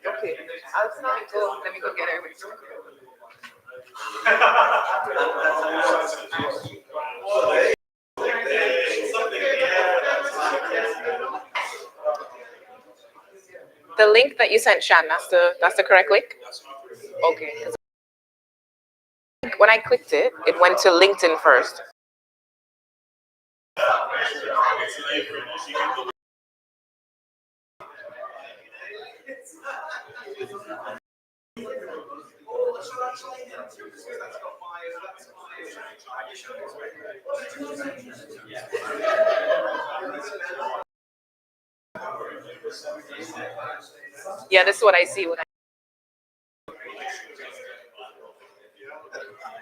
Okay. I'll start. Let me go get her. The link that you sent, Shan, that's the correct link? Okay. 'Cause when I clicked it, it went to LinkedIn first. Yeah, this is what I see when I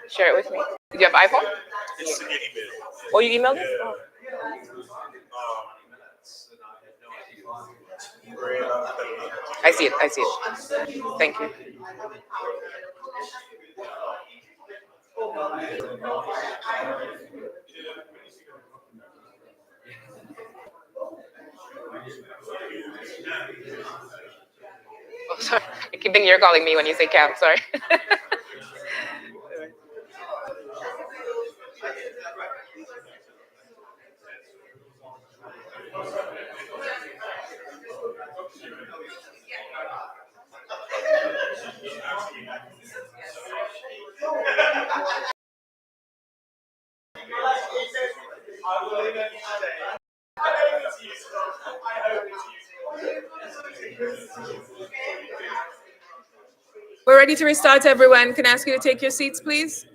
share it with me. Do you have iPhone? Oh, you emailed it? Oh. I see it. I see it. Thank you. Oh, sorry. I keep thinking you're calling me when you say Cam. Sorry. We're ready to restart, everyone. Can I ask you to take your seats, please?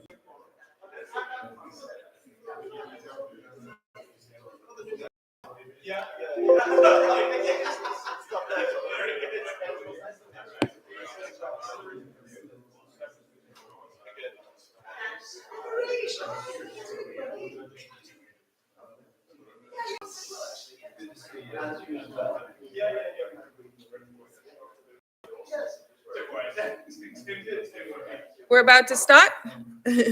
We're about to start. Do you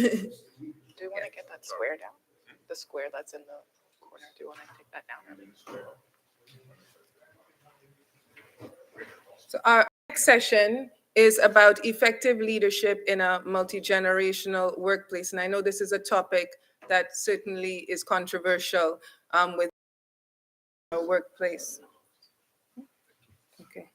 want to get that square down? The square that's in the corner. Do you want to take that down? So our next session is about effective leadership in a multi-generational workplace. And I know this is a topic that certainly is controversial with our workplace. Okay.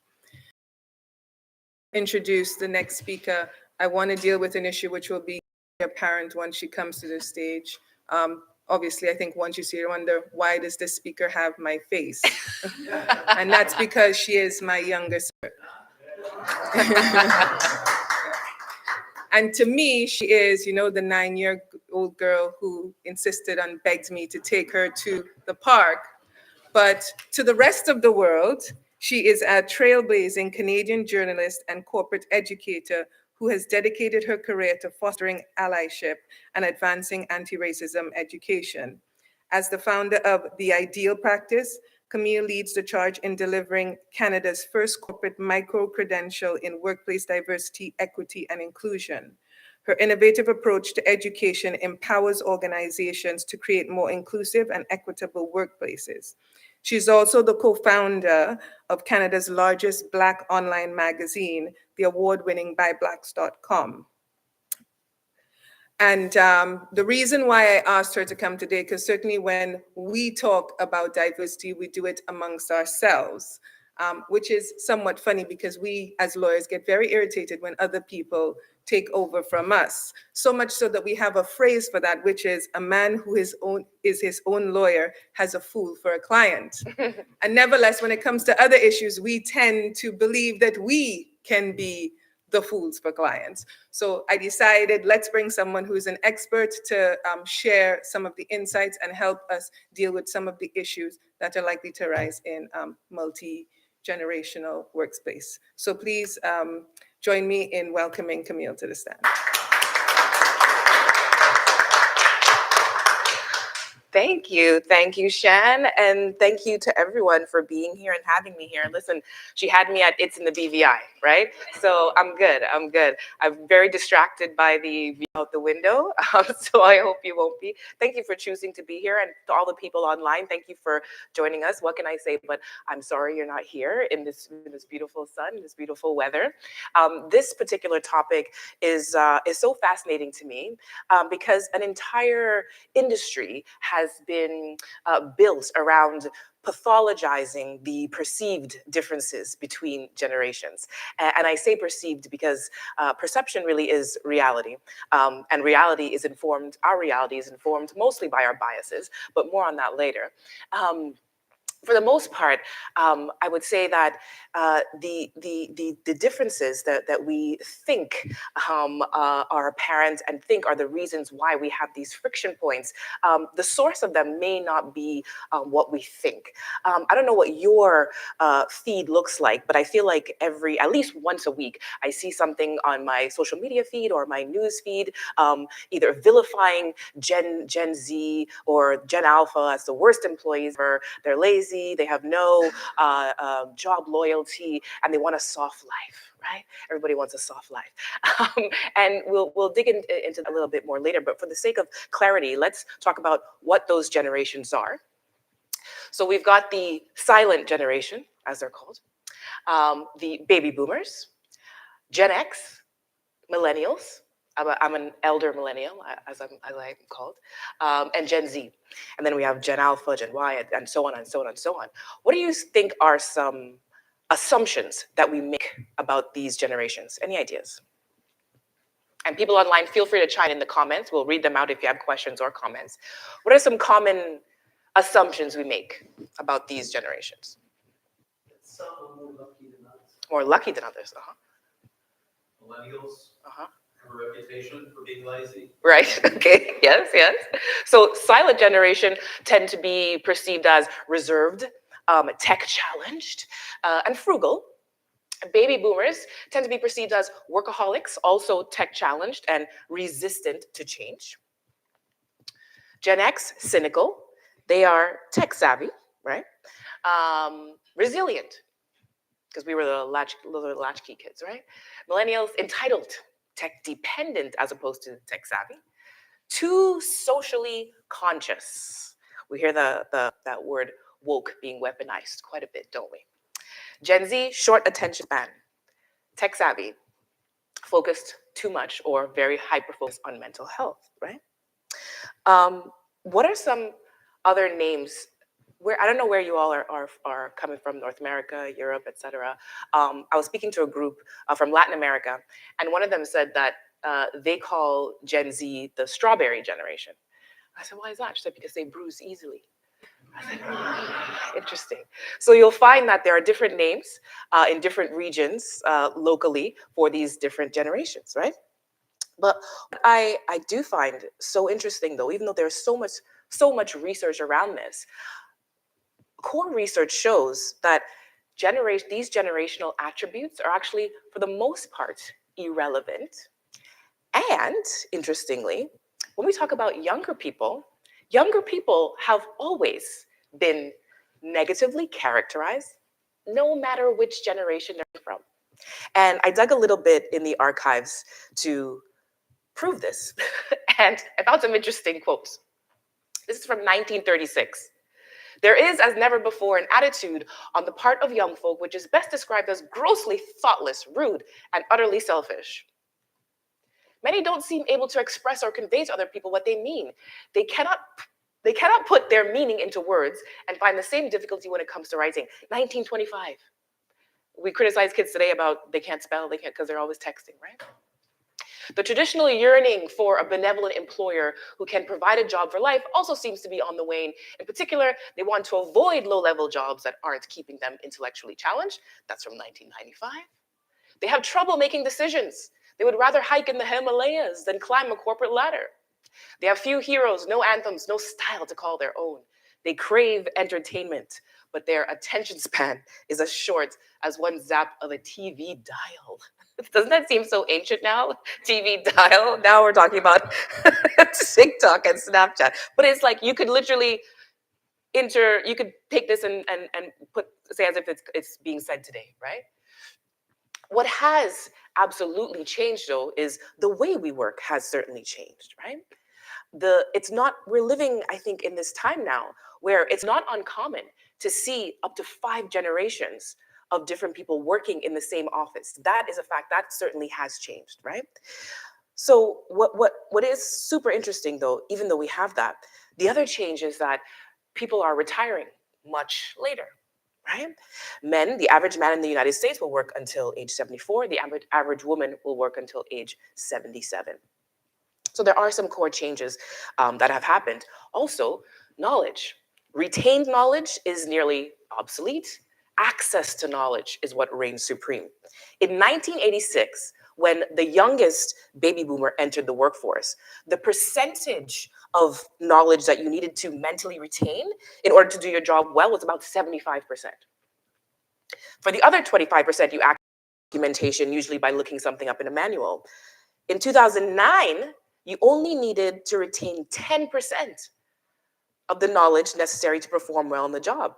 Introduce the next speaker. I want to deal with an issue which will be apparent once she comes to the stage. Obviously, I think once you see her, wonder, why does this speaker have my face? And that's because she is my younger sister. And to me, she is, the 9-year-old girl who insisted and begged me to take her to the park. But to the rest of the world, she is a trailblazing Canadian journalist and corporate educator who has dedicated her career to fostering allyship and advancing anti-racism education. As the founder of The Ideal Practice, Camille leads the charge in delivering Canada's first corporate micro-credential in workplace diversity, equity, and inclusion. Her innovative approach to education empowers organizations to create more inclusive and equitable workplaces. She's also the co-founder of Canada's largest Black online magazine, the award-winning byblacks.com. And the reason why I asked her to come today, because certainly when we talk about diversity, we do it amongst ourselves, which is somewhat funny because we as lawyers get very irritated when other people take over from us. So much so that we have a phrase for that, which is a man who is his own lawyer has a fool for a client. And nevertheless, when it comes to other issues, we tend to believe that we can be the fools for clients. So I decided, let's bring someone who's an expert to share some of the insights and help us deal with some of the issues that are likely to arise in multi-generational workspace. So please join me in welcoming Camille to the stand. Thank you, Shan, and thank you to everyone for being here and having me here. Listen, she had me at It's in the BVI, right? So I'm good. I'm very distracted by the view out the window, so I hope you won't be. Thank you for choosing to be here, and to all the people online, thank you for joining us. What can I say? But I'm sorry you're not here in this beautiful sun, this beautiful weather. This particular topic is so fascinating to me because an entire industry has been built around pathologizing the perceived differences between generations. And I say perceived because perception really is reality. And our reality is informed mostly by our biases, but more on that later. For the most part, I would say that the differences that we think are apparent and think are the reasons why we have these friction points, the source of them may not be what we think. I don't know what your feed looks like, but I feel like at least once a week, I see something on my social media feed or my news feed, either vilifying Gen Z or Gen Alpha as the worst employees, or they're lazy, they have no job loyalty, and they want a soft life, right? Everybody wants a soft life. And we'll dig into that a little bit more later, but for the sake of clarity, let's talk about what those generations are. So we've got the silent generation, as they're called, the baby boomers, Gen X, millennials. I'm an elder millennial, as I'm called, and Gen Z. And then we have Gen Alpha, Gen Y, and so on and so on and so on. What do you think are some assumptions that we make about these generations? Any ideas? And people online, feel free to chime in the comments. We'll read them out if you have questions or comments. What are some common assumptions we make about these generations? Some are more lucky than others. More lucky than others, Millennials have a reputation for being lazy. Right, okay, yes. So silent generation tend to be perceived as reserved, tech challenged, and frugal. Baby boomers tend to be perceived as workaholics, also tech challenged and resistant to change. Gen X, cynical. They are tech savvy, right? Resilient, because we were the latchkey kids, right? Millennials, entitled, tech dependent as opposed to tech savvy. Too socially conscious. We hear that word woke being weaponized quite a bit, don't we? Gen Z, short attention span. Tech savvy, focused too much or very hyper focused on mental health, right? What are some other names? I don't know where you all are coming from, North America, Europe, etc. I was speaking to a group from Latin America, and one of them said that they call Gen Z the strawberry generation. I said, why is that? She said, because they bruise easily. I said, interesting. So you'll find that there are different names in different regions locally for these different generations, right? But what I do find so interesting, though, even though there's so much research around this, core research shows that these generational attributes are actually, for the most part, irrelevant. And interestingly, when we talk about younger people have always been negatively characterized, no matter which generation they're from. And I dug a little bit in the archives to prove this. And I found some interesting quotes. This is from 1936. There is, as never before, an attitude on the part of young folk which is best described as grossly thoughtless, rude, and utterly selfish. Many don't seem able to express or convey to other people what they mean. They cannot put their meaning into words and find the same difficulty when it comes to writing. 1925. We criticize kids today about they can't spell, because they're always texting, right? The traditional yearning for a benevolent employer who can provide a job for life also seems to be on the wane. In particular, they want to avoid low-level jobs that aren't keeping them intellectually challenged. That's from 1995. They have trouble making decisions. They would rather hike in the Himalayas than climb a corporate ladder. They have few heroes, no anthems, no style to call their own. They crave entertainment, but their attention span is as short as one zap of a TV dial. Doesn't that seem so ancient now? TV dial. Now we're talking about TikTok and Snapchat. But it's like you could literally you could take this and put, say as if it's being said today, right? What has absolutely changed though is the way we work has certainly changed, right? We're living, I think, in this time now where it's not uncommon to see up to 5 generations of different people working in the same office. That is a fact that certainly has changed, right? So what is super interesting though, even though we have that, the other change is that people are retiring much later, right? The average man in the United States will work until age 74. The average woman will work until age 77. So there are some core changes that have happened. Also, knowledge. Retained knowledge is nearly obsolete. Access to knowledge is what reigns supreme. In 1986, when the youngest baby boomer entered the workforce, the percentage of knowledge that you needed to mentally retain in order to do your job well was about 75%. For the other 25%, you documentation, usually by looking something up in a manual. In 2009, you only needed to retain 10% of the knowledge necessary to perform well in the job.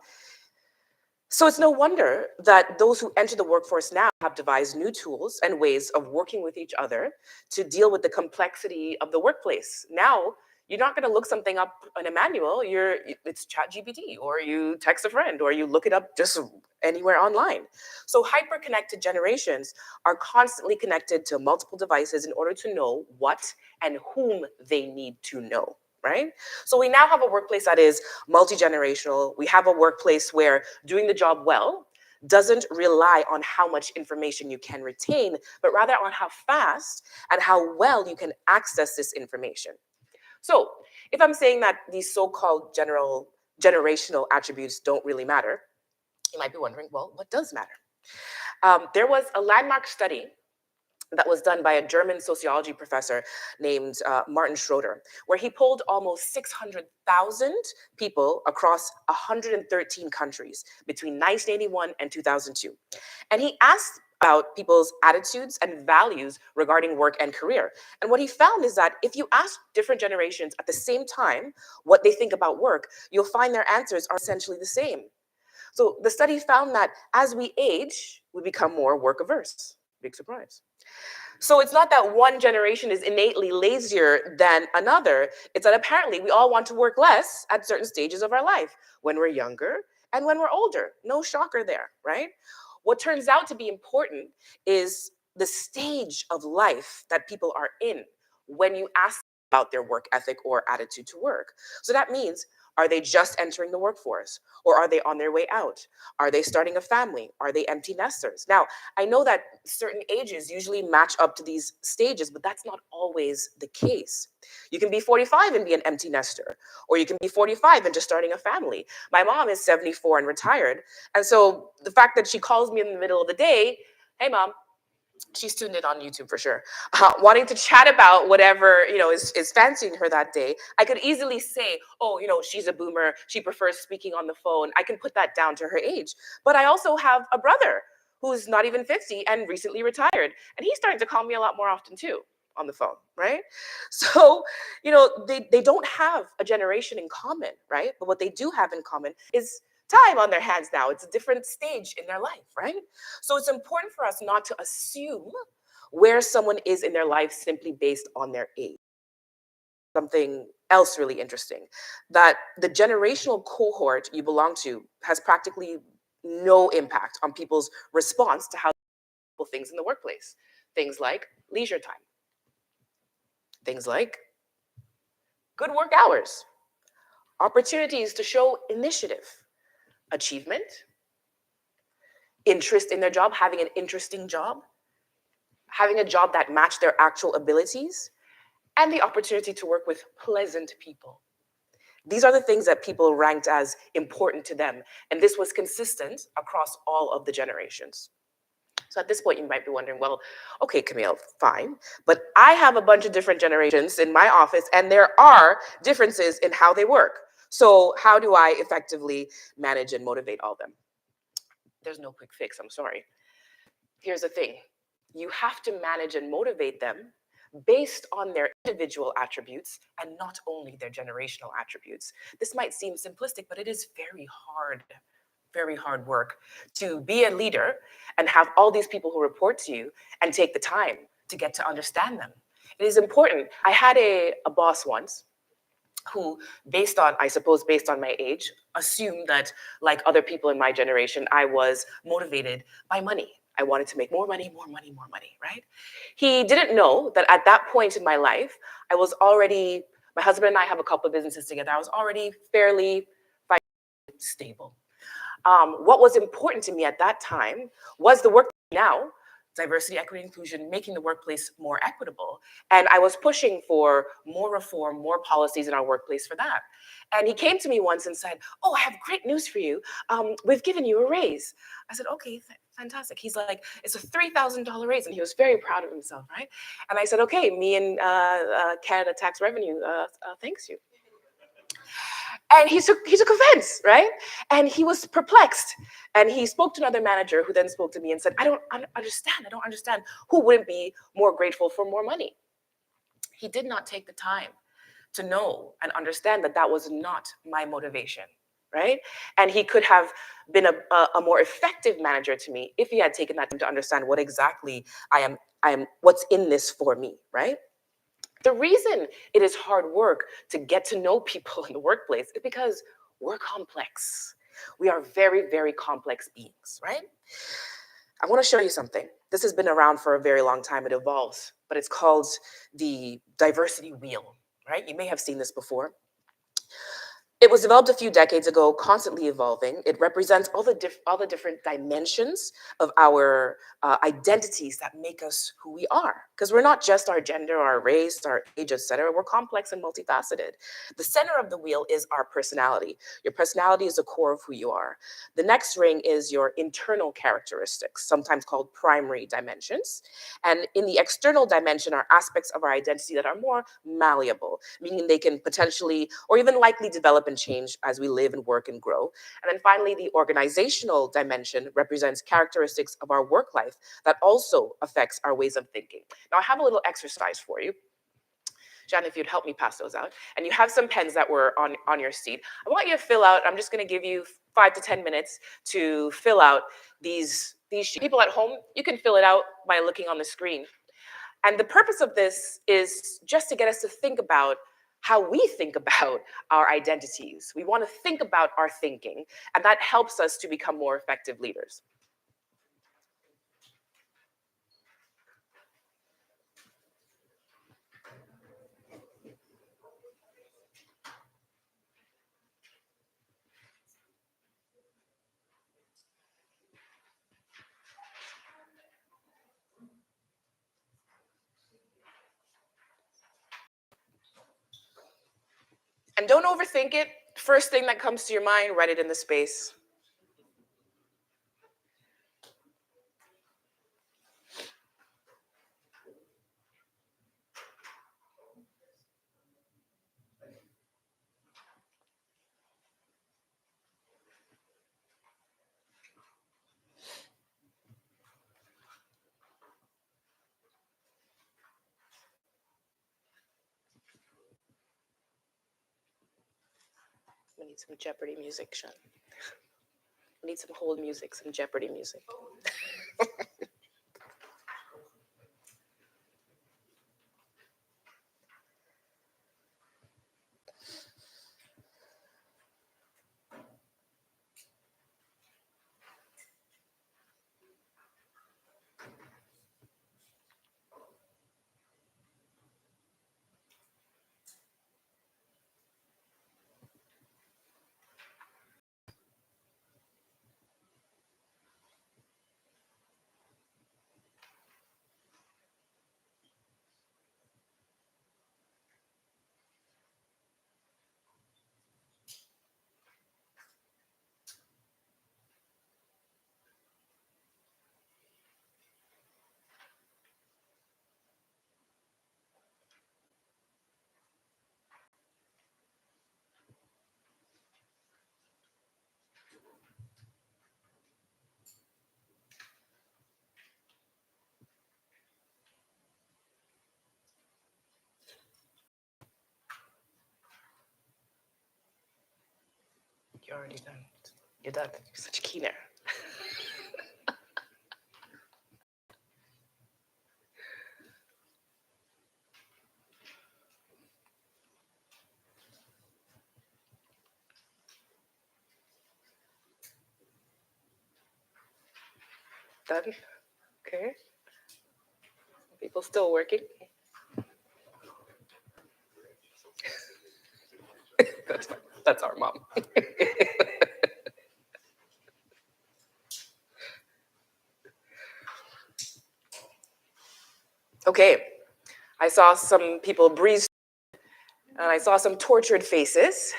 So it's no wonder that those who enter the workforce now have devised new tools and ways of working with each other to deal with the complexity of the workplace. Now, you're not going to look something up in a manual. It's ChatGPT, or you text a friend, or you look it up just anywhere online. So hyper-connected generations are constantly connected to multiple devices in order to know what and whom they need to know, right? So we now have a workplace that is multi-generational. We have a workplace where doing the job well doesn't rely on how much information you can retain, but rather on how fast and how well you can access this information. So if I'm saying that these so-called generational attributes don't really matter, you might be wondering, well, what does matter? There was a landmark study that was done by a German sociology professor named Martin Schroeder, where he polled almost 600,000 people across 113 countries between 1981 and 2002. And he asked about people's attitudes and values regarding work and career. And what he found is that if you ask different generations at the same time what they think about work, you'll find their answers are essentially the same. So the study found that as we age, we become more work averse. Big surprise. So it's not that one generation is innately lazier than another. It's that apparently we all want to work less at certain stages of our life, when we're younger and when we're older. No shocker there, right? What turns out to be important is the stage of life that people are in when you ask about their work ethic or attitude to work. So that means, are they just entering the workforce, or are they on their way out? Are they starting a family? Are they empty nesters? Now, I know that certain ages usually match up to these stages, but that's not always the case. You can be 45 and be an empty nester, or you can be 45 and just starting a family. My mom is 74 and retired, and so the fact that she calls me in the middle of the day, hey mom, she's tuned in on YouTube for sure, wanting to chat about whatever, is fancying her that day, I could easily say, oh, she's a boomer, she prefers speaking on the phone. I can put that down to her age. But I also have a brother who's not even 50 and recently retired, and he's starting to call me a lot more often too on the phone, right? So, they don't have a generation in common, right? But what they do have in common is time on their hands now. It's a different stage in their life, right? So it's important for us not to assume where someone is in their life simply based on their age. Something else really interesting, that the generational cohort you belong to has practically no impact on people's response to how they do things in the workplace. Things like leisure time. Things like good work hours. Opportunities to show initiative, achievement, interest in their job, having an interesting job, having a job that matched their actual abilities, and the opportunity to work with pleasant people. These are the things that people ranked as important to them, and this was consistent across all of the generations. So at this point, you might be wondering, well, okay, Camille, fine, but I have a bunch of different generations in my office, and there are differences in how they work. So how do I effectively manage and motivate all of them? There's no quick fix, I'm sorry. Here's the thing. you have to manage and motivate them based on their individual attributes and not only their generational attributes. This might seem simplistic, but it is very hard work to be a leader and have all these people who report to you and take the time to get to understand them. It is important. I had a boss once who, based on my age, assumed that, like other people in my generation, I was motivated by money. I wanted to make more money, right? He didn't know that at that point in my life, my husband and I have a couple of businesses together. I was already fairly financially stable. What was important to me at that time was the work now, diversity, equity, inclusion, making the workplace more equitable. And I was pushing for more reform, more policies in our workplace for that. And he came to me once and said, "Oh, I have great news for you. We've given you a raise." I said, "Okay, fantastic." He's like, "It's a $3,000 raise." And he was very proud of himself, right? And I said, "Okay, me and Canada Tax Revenue thanks you." And he took offense, right? And he was perplexed. And he spoke to another manager who then spoke to me and said, I don't understand. Who wouldn't be more grateful for more money? He did not take the time to know and understand that that was not my motivation, right? And he could have been a more effective manager to me if he had taken that time to understand what exactly what's in this for me, right? The reason it is hard work to get to know people in the workplace is because we're complex. We are very complex beings, right? I want to show you something. This has been around for a very long time. It evolves, but it's called the diversity wheel, right? You may have seen this before. It was developed a few decades ago, constantly evolving. It represents all the different dimensions of our identities that make us who we are. Because we're not just our gender, our race, our age, etc. We're complex and multifaceted. The center of the wheel is our personality. Your personality is the core of who you are. The next ring is your internal characteristics, sometimes called primary dimensions. And in the external dimension are aspects of our identity that are more malleable, meaning they can potentially or even likely develop and change as we live and work and grow. And then finally, the organizational dimension represents characteristics of our work life that also affects our ways of thinking. Now, I have a little exercise for you. Jan, if you'd help me pass those out. And you have some pens that were on your seat. I want you to fill out, I'm just gonna give you 5 to 10 minutes to fill out these sheets. People at home, you can fill it out by looking on the screen. And the purpose of this is just to get us to think about how we think about our identities. We want to think about our thinking, and that helps us to become more effective leaders. And don't overthink it. First thing that comes to your mind, write it in the space. We need some Jeopardy music, Sean. We need some hold music, some Jeopardy music. You're already done. You're done. You're such a keener. Done? Okay. People still working? That's our mom. Okay. I saw some people breeze and I saw some tortured faces.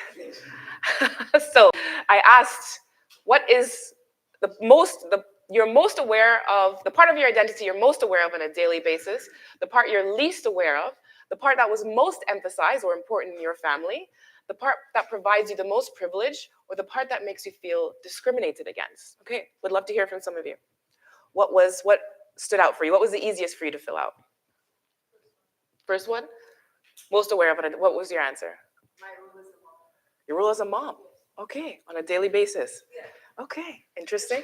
So I asked, what is you're most aware of, the part of your identity you're most aware of on a daily basis, the part you're least aware of, the part that was most emphasized or important in your family, the part that provides you the most privilege, or the part that makes you feel discriminated against? Okay, would love to hear from some of you. What stood out for you? What was the easiest for you to fill out? First one? Most aware of it. What was your answer? My role as a mom. Your role as a mom. Okay, on a daily basis. Yeah. Okay, interesting.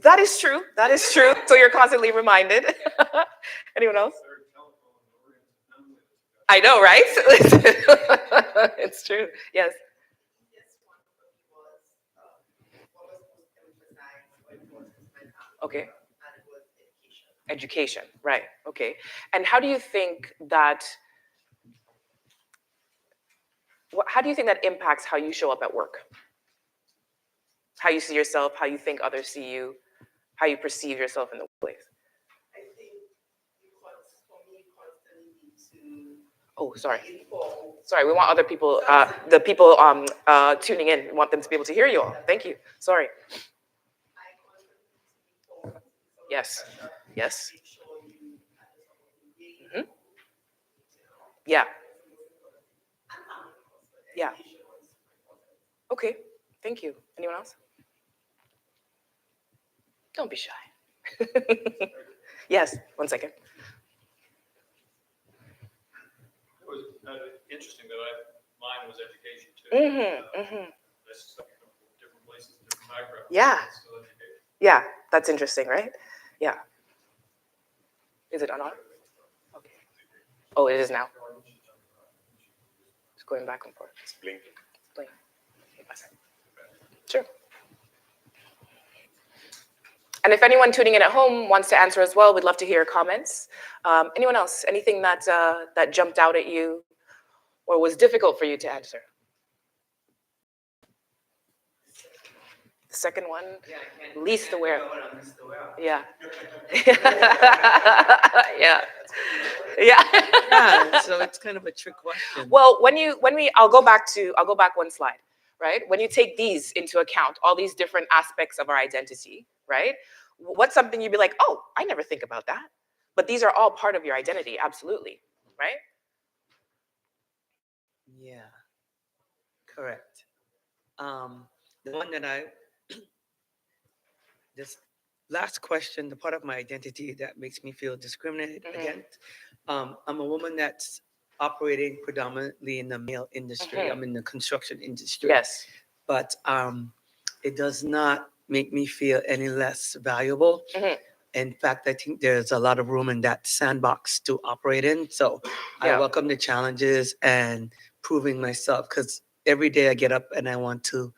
That is true. That is true. So you're constantly reminded. Anyone else? I know, right? It's true. Yes. Okay. Education, right. Okay. And how do you think that impacts how you show up at work? How you see yourself, how you think others see you, how you perceive yourself in the workplace? I think for me, constantly to Oh, sorry. inform. Sorry, we want other people, the people tuning in, we want them to be able to hear you all. Thank you. Sorry. I constantly inform. Yes. Yes. Make sure you Mhm. Yeah. Yeah. Okay. Thank you. Anyone else? Don't be shy. Yes. 1 second. It was interesting that mine was education too. That's coming from different places, different backgrounds. Yeah. It's still education. Yeah. That's interesting, right? Yeah. Is it on? Okay. Oh, it is now. It's going back and forth. It's blinking. Blink. Sure. And if anyone tuning in at home wants to answer as well, we'd love to hear your comments. Anyone else? Anything that jumped out at you or was difficult for you to answer? The second one, least aware. Yeah. Yeah. Yeah. Yeah, so it's kind of a trick question. Well, I'll go back one slide, right? When you take these into account, all these different aspects of our identity, right? What's something you'd be like, oh, I never think about that. But these are all part of your identity, absolutely, right? Yeah, correct. The one that this last question, the part of my identity that makes me feel discriminated against. I'm a woman that's operating predominantly in the male industry. I'm in the construction industry. Yes. But it does not make me feel any less valuable. In fact, I think there's a lot of room in that sandbox to operate in. So I welcome the challenges and proving myself, because every day I get up and I want to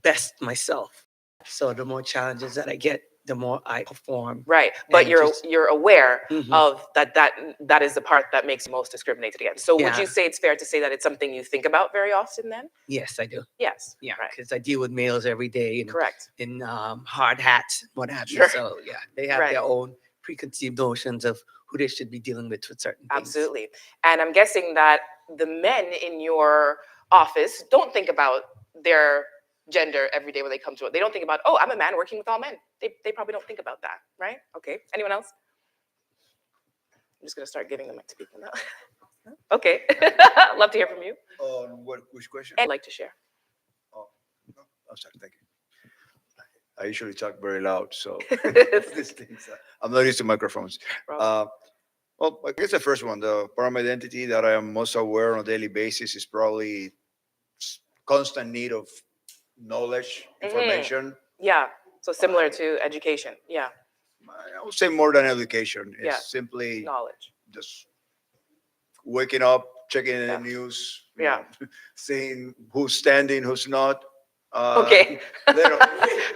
best myself. So the more challenges that I get, the more I perform. Right, but And you're aware Mhm. of that is the part that makes you most discriminated against. So would Yeah. you say it's fair to say that it's something you think about very often then? Yes, I do. Yes. Yeah, Right. because I deal with males every day Correct. in hard hats, what have you. Sure. So yeah, they have Right. their own preconceived notions of who they should be dealing with certain things. Absolutely. And I'm guessing that the men in your office don't think about their gender every day when they come to it. They don't think about, oh, I'm a man working with all men. They probably don't think about that, right? Okay. Anyone else? I'm just gonna start giving the mic to people now. Okay. Love to hear from you. On which question? And I'd like to share. Oh, no, I'm sorry, thank you. I usually talk very loud, so these things, I'm not used to microphones. Well, I guess the first one, the part of my identity that I am most aware on a daily basis is probably constant need of knowledge, Mhm. information. Yeah. So similar to education. Yeah. I would say more than education. It's Yeah. simply Knowledge. just waking up, checking in Yeah. the news, Yeah. seeing who's standing, who's not. Okay.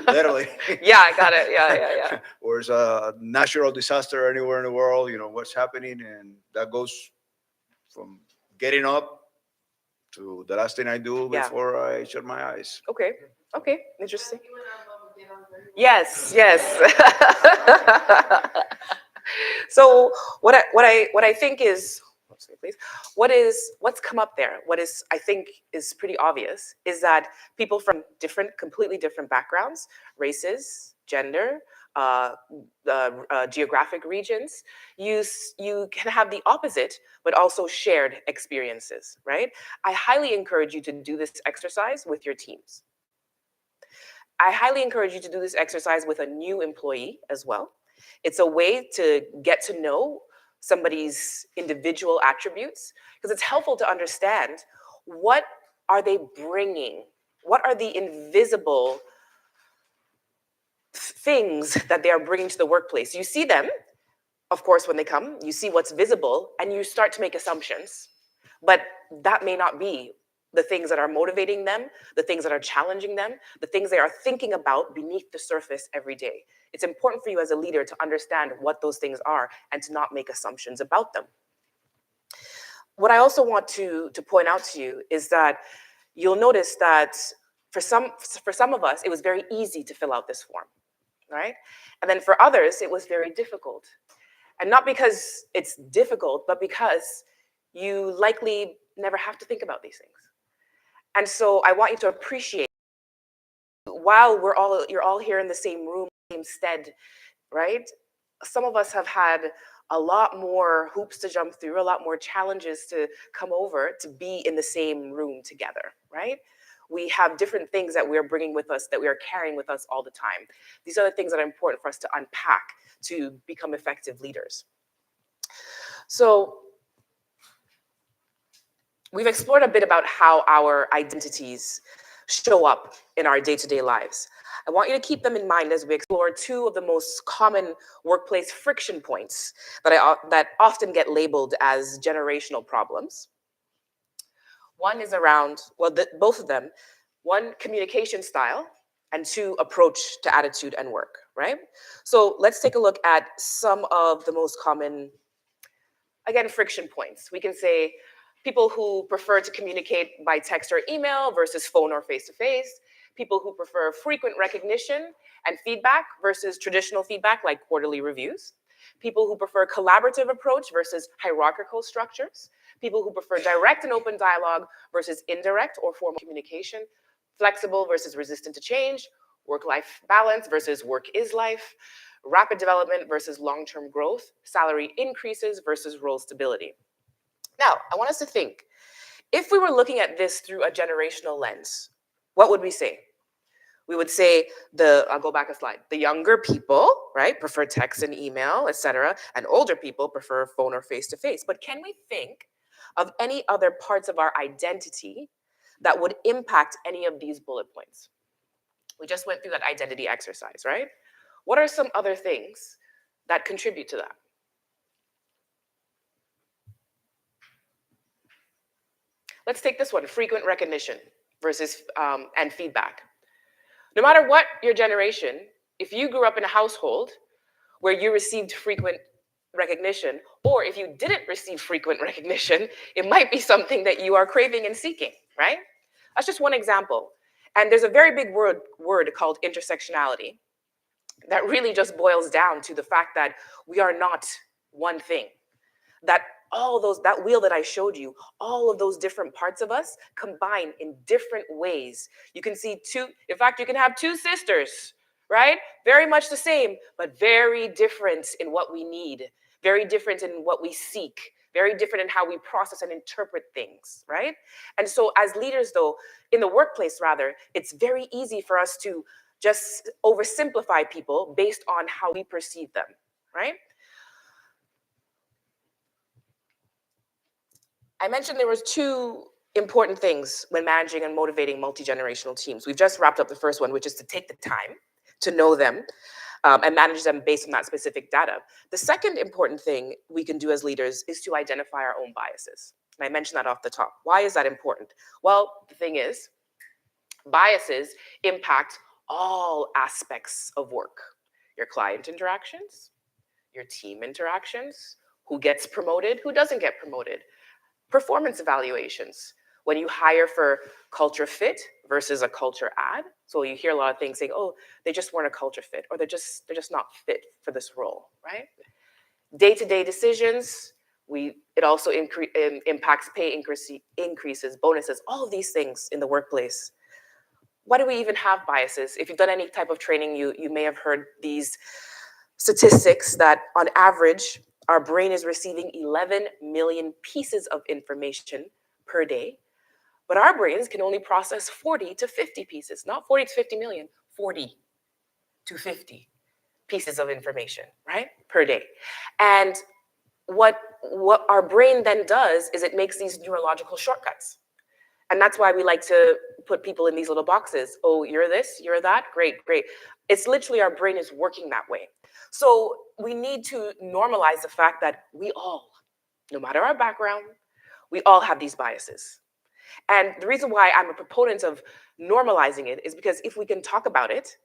Literally. Yeah, I got it. Yeah. Or it's a natural disaster anywhere in the world, what's happening, and that goes from getting up to the last thing I do Yeah. before I shut my eyes. Okay. Interesting. You and I love get on very well. Yes. So what I think is, please, what's come up there? What is I think is pretty obvious is that people from completely different backgrounds, races, gender, geographic regions, you can have the opposite, but also shared experiences, right? I highly encourage you to do this exercise with your teams. I highly encourage you to do this exercise with a new employee as well. It's a way to get to know somebody's individual attributes because it's helpful to understand what are they bringing? What are the invisible things that they are bringing to the workplace? You see them, of course, when they come, you see what's visible and you start to make assumptions. But that may not be the things that are motivating them, the things that are challenging them, the things they are thinking about beneath the surface every day. It's important for you as a leader to understand what those things are and to not make assumptions about them. What I also want to point out to you is that you'll notice that for some of us, it was very easy to fill out this form, right? And then for others, it was very difficult. And not because it's difficult, but because you likely never have to think about these things. And so I want you to appreciate while you're all here in the same room, same stead, right? Some of us have had a lot more hoops to jump through, a lot more challenges to come over to be in the same room together, right? We have different things that we're bringing with us, that we are carrying with us all the time. These are the things that are important for us to unpack to become effective leaders. So we've explored a bit about how our identities show up in our day-to-day lives. I want you to keep them in mind as we explore two of the most common workplace friction points that often get labeled as generational problems. One is around, both of them, one, communication style, and two, approach to attitude and work, right? So let's take a look at some of the most common, again, friction points. We can say people who prefer to communicate by text or email versus phone or face-to-face, people who prefer frequent recognition and feedback versus traditional feedback like quarterly reviews, people who prefer collaborative approach versus hierarchical structures, people who prefer direct and open dialogue versus indirect or formal communication, flexible versus resistant to change, work-life balance versus work is life, rapid development versus long-term growth, salary increases versus role stability. Now, I want us to think, if we were looking at this through a generational lens, what would we say? We would say I'll go back a slide. The younger people, right, prefer text and email, etc., and older people prefer phone or face-to-face. But can we think of any other parts of our identity that would impact any of these bullet points? We just went through that identity exercise, right? What are some other things that contribute to that? Let's take this one, frequent recognition versus and feedback. No matter what your generation, if you grew up in a household where you received frequent recognition, or if you didn't receive frequent recognition, it might be something that you are craving and seeking, right? That's just one example. And there's a very big word called intersectionality that really just boils down to the fact that we are not one thing. That that wheel that I showed you, all of those different parts of us combine in different ways. You can see in fact, you can have two sisters, right? Very much the same, but very different in what we need, very different in what we seek, very different in how we process and interpret things, right? And so as leaders though, in the workplace rather, it's very easy for us to just oversimplify people based on how we perceive them, right? I mentioned there was two important things when managing and motivating multi-generational teams. We've just wrapped up the first one, which is to take the time to know them and manage them based on that specific data. The second important thing we can do as leaders is to identify our own biases. And I mentioned that off the top. Why is that important? Well, the thing is, biases impact all aspects of work. Your client interactions, your team interactions, who gets promoted, who doesn't get promoted, performance evaluations, when you hire for culture fit versus a culture ad. So you hear a lot of things saying, oh, they just weren't a culture fit, or they're just not fit for this role, right? Day-to-day decisions, it also impacts pay increases, bonuses, all of these things in the workplace. Why do we even have biases? If you've done any type of training, you may have heard these statistics that on average, our brain is receiving 11 million pieces of information per day, but our brains can only process 40 to 50 pieces, not 40 to 50 million, 40 to 50 pieces of information, right, per day. And what our brain then does is it makes these neurological shortcuts. And that's why we like to put people in these little boxes. Oh, you're this, you're that, great, great. It's literally our brain is working that way. So we need to normalize the fact that we all, no matter our background, we all have these biases. And the reason why I'm a proponent of normalizing it is because if we can talk about it,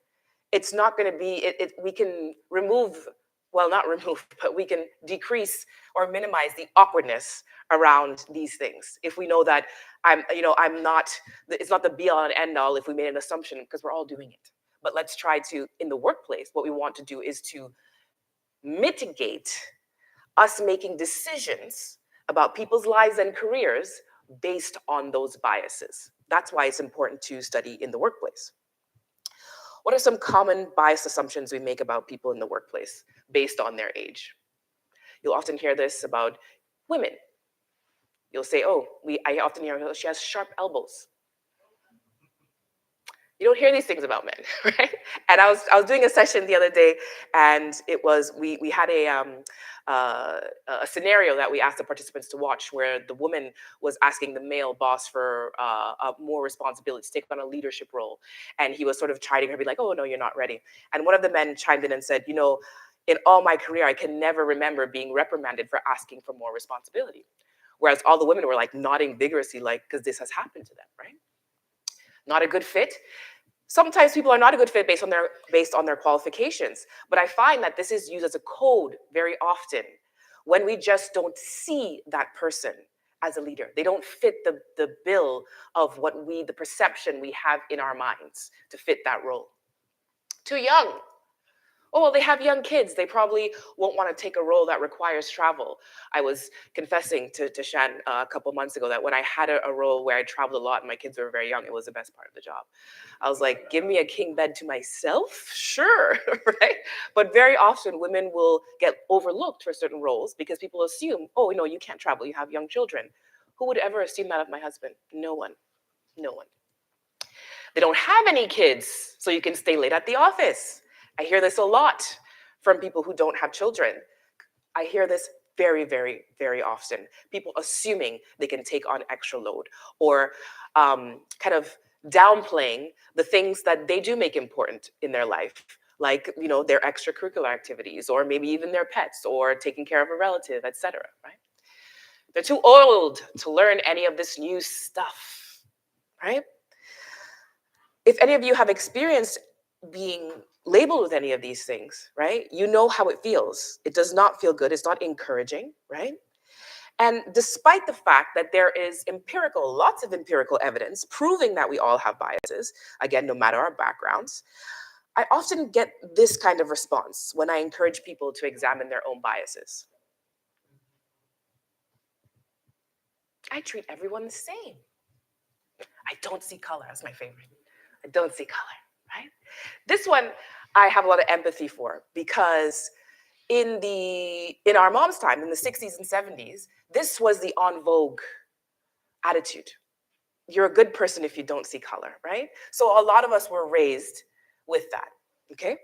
it's not going to be, we can remove, well, not remove, but we can decrease or minimize the awkwardness around these things. If we know that it's not the be all and end all if we made an assumption, because we're all doing it. But let's try to, in the workplace, what we want to do is to mitigate us making decisions about people's lives and careers based on those biases. That's why it's important to study in the workplace. What are some common bias assumptions we make about people in the workplace based on their age? You'll often hear this about women. You'll say, I often hear she has sharp elbows. You don't hear these things about men, right? And I was doing a session the other day, and it was we had a scenario that we asked the participants to watch, where the woman was asking the male boss for more responsibility, to take on a leadership role, and he was sort of chiding her, be like, "Oh no, you're not ready." And one of the men chimed in and said, "You know, in all my career, I can never remember being reprimanded for asking for more responsibility." Whereas all the women were like nodding vigorously, like, because this has happened to them, right? Not a good fit. Sometimes people are not a good fit based on their qualifications, but I find that this is used as a code very often when we just don't see that person as a leader. They don't fit the bill of the perception we have in our minds to fit that role. Too young. Oh, well, they have young kids. They probably won't want to take a role that requires travel. I was confessing to Shan a couple months ago that when I had a role where I traveled a lot and my kids were very young, it was the best part of the job. I was like, give me a king bed to myself? Sure, right? But very often women will get overlooked for certain roles because people assume, oh, no, you can't travel. You have young children. Who would ever assume that of my husband? No one. No one. They don't have any kids, so you can stay late at the office. I hear this a lot from people who don't have children. I hear this very, very, very often. People assuming they can take on extra load, or kind of downplaying the things that they do make important in their life, like, you know, their extracurricular activities, or maybe even their pets, or taking care of a relative, etc. Right? They're too old to learn any of this new stuff, right? If any of you have experienced being labeled with any of these things, right? You know how it feels. It does not feel good. It's not encouraging, right? And despite the fact that there is lots of empirical evidence proving that we all have biases, again, no matter our backgrounds, I often get this kind of response when I encourage people to examine their own biases. I treat everyone the same. I don't see color. That's my favorite. I don't see color. Right? This one I have a lot of empathy for, because in our mom's time, in the 60s and 70s, this was the en vogue attitude. You're a good person if you don't see color, right? So a lot of us were raised with that, okay?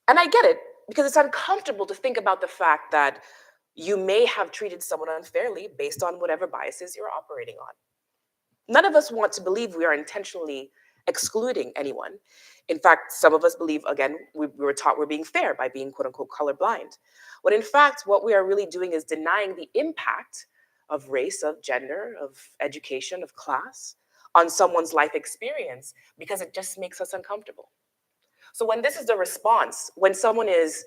And I get it, because it's uncomfortable to think about the fact that you may have treated someone unfairly based on whatever biases you're operating on. None of us want to believe we are intentionally excluding anyone. In fact, some of us believe, again, we were taught we're being fair by being quote unquote colorblind. When in fact, what we are really doing is denying the impact of race, of gender, of education, of class on someone's life experience because it just makes us uncomfortable. So when this is the response, when someone is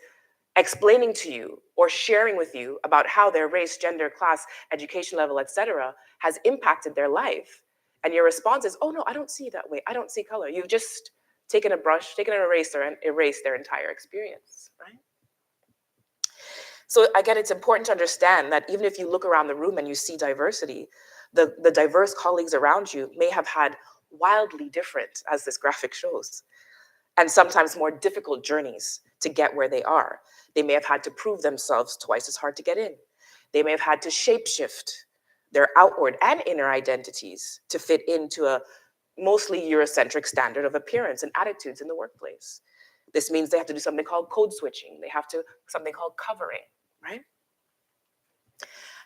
explaining to you or sharing with you about how their race, gender, class, education level, etc., has impacted their life, and your response is, oh no, I don't see it that way. I don't see color. You've just taken a brush, taken an eraser, and erased their entire experience, right? So again, it's important to understand that even if you look around the room and you see diversity, the diverse colleagues around you may have had wildly different, as this graphic shows, and sometimes more difficult journeys to get where they are. They may have had to prove themselves twice as hard to get in. They may have had to shapeshift their outward and inner identities to fit into a mostly Eurocentric standard of appearance and attitudes in the workplace. This means they have to do something called code switching. They have to something called covering, right?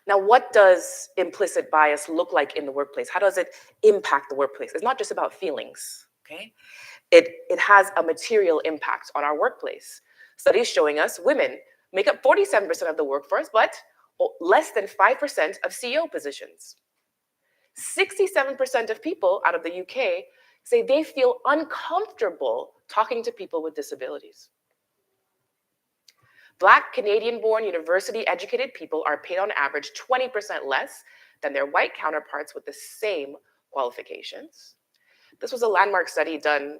Now, what does implicit bias look like in the workplace? How does it impact the workplace? It's not just about feelings, okay? It has a material impact on our workplace. Studies showing us women make up 47% of the workforce, but less than 5% of CEO positions. 67% of people out of the UK say they feel uncomfortable talking to people with disabilities. Black Canadian-born university-educated people are paid on average 20% less than their white counterparts with the same qualifications. This was a landmark study done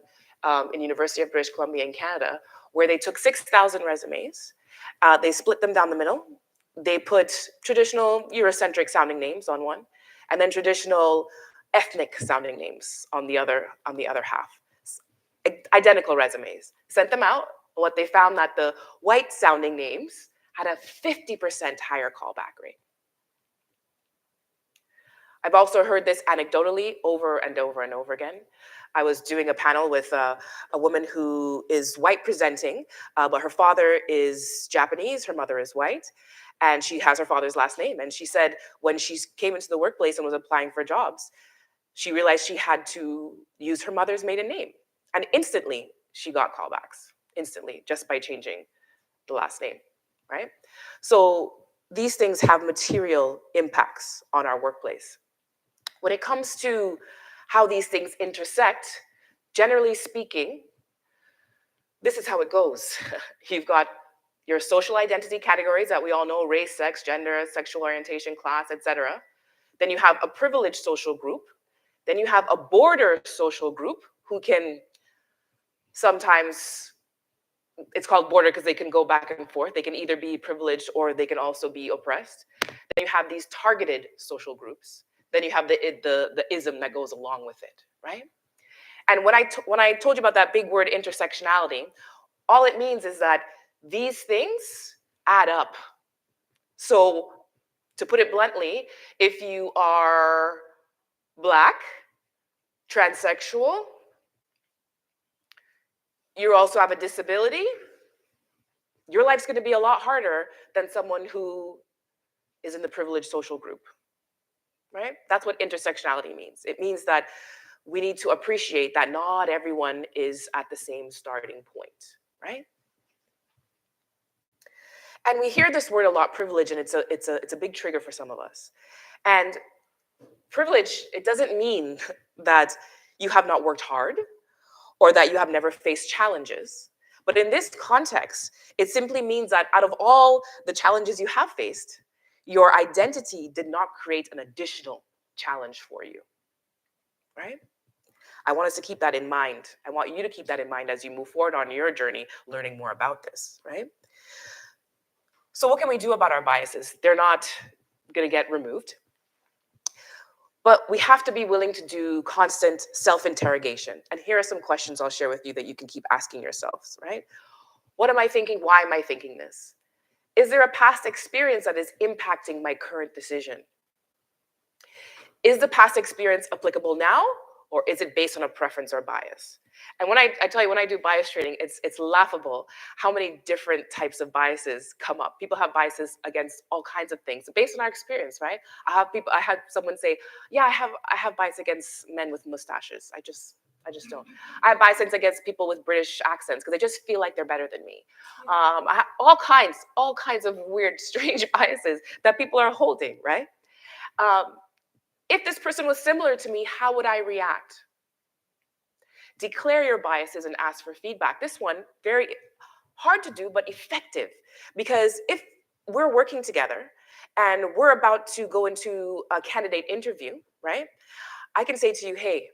in University of British Columbia in Canada, where they took 6,000 resumes, they split them down the middle, they put traditional Eurocentric sounding names on one, and then traditional ethnic sounding names on the other half. Identical resumes. Sent them out. What they found that the white sounding names had a 50% higher callback rate. I've also heard this anecdotally over and over and over again. I was doing a panel with a woman who is white presenting, but her father is Japanese, her mother is white, and she has her father's last name. And she said when she came into the workplace and was applying for jobs, she realized she had to use her mother's maiden name. And instantly, she got callbacks, instantly, just by changing the last name, right? So these things have material impacts on our workplace. When it comes to how these things intersect, generally speaking, this is how it goes. You've got your social identity categories that we all know, race, sex, gender, sexual orientation, class, etc. Then you have a privileged social group. Then you have a border social group who can sometimes, it's called border because they can go back and forth. They can either be privileged or they can also be oppressed. Then you have these targeted social groups. Then you have the ism that goes along with it, right? And when I told you about that big word intersectionality, all it means is that these things add up. So to put it bluntly, if you are Black, transsexual, you also have a disability, your life's going to be a lot harder than someone who is in the privileged social group, right? That's what intersectionality means. It means that we need to appreciate that not everyone is at the same starting point, right? And we hear this word a lot, privilege, and it's a big trigger for some of us. And privilege, it doesn't mean that you have not worked hard or that you have never faced challenges. But in this context, it simply means that out of all the challenges you have faced, your identity did not create an additional challenge for you, right? I want us to keep that in mind. I want you to keep that in mind as you move forward on your journey, learning more about this, right? So what can we do about our biases? They're not going to get removed. But we have to be willing to do constant self-interrogation. And here are some questions I'll share with you that you can keep asking yourselves, right? What am I thinking? Why am I thinking this? Is there a past experience that is impacting my current decision? Is the past experience applicable now, Or is it based on a preference or bias? And when I tell you, when I do bias training, it's laughable how many different types of biases come up. People have biases against all kinds of things based on our experience, right? I had someone say, yeah, I have bias against men with mustaches. I just don't. I have biases against people with British accents because I just feel like they're better than me. I have all kinds of weird, strange biases that people are holding, right? If this person was similar to me, how would I react? Declare your biases and ask for feedback. This one, very hard to do, but effective. Because if we're working together and we're about to go into a candidate interview, right? I can say to you, hey,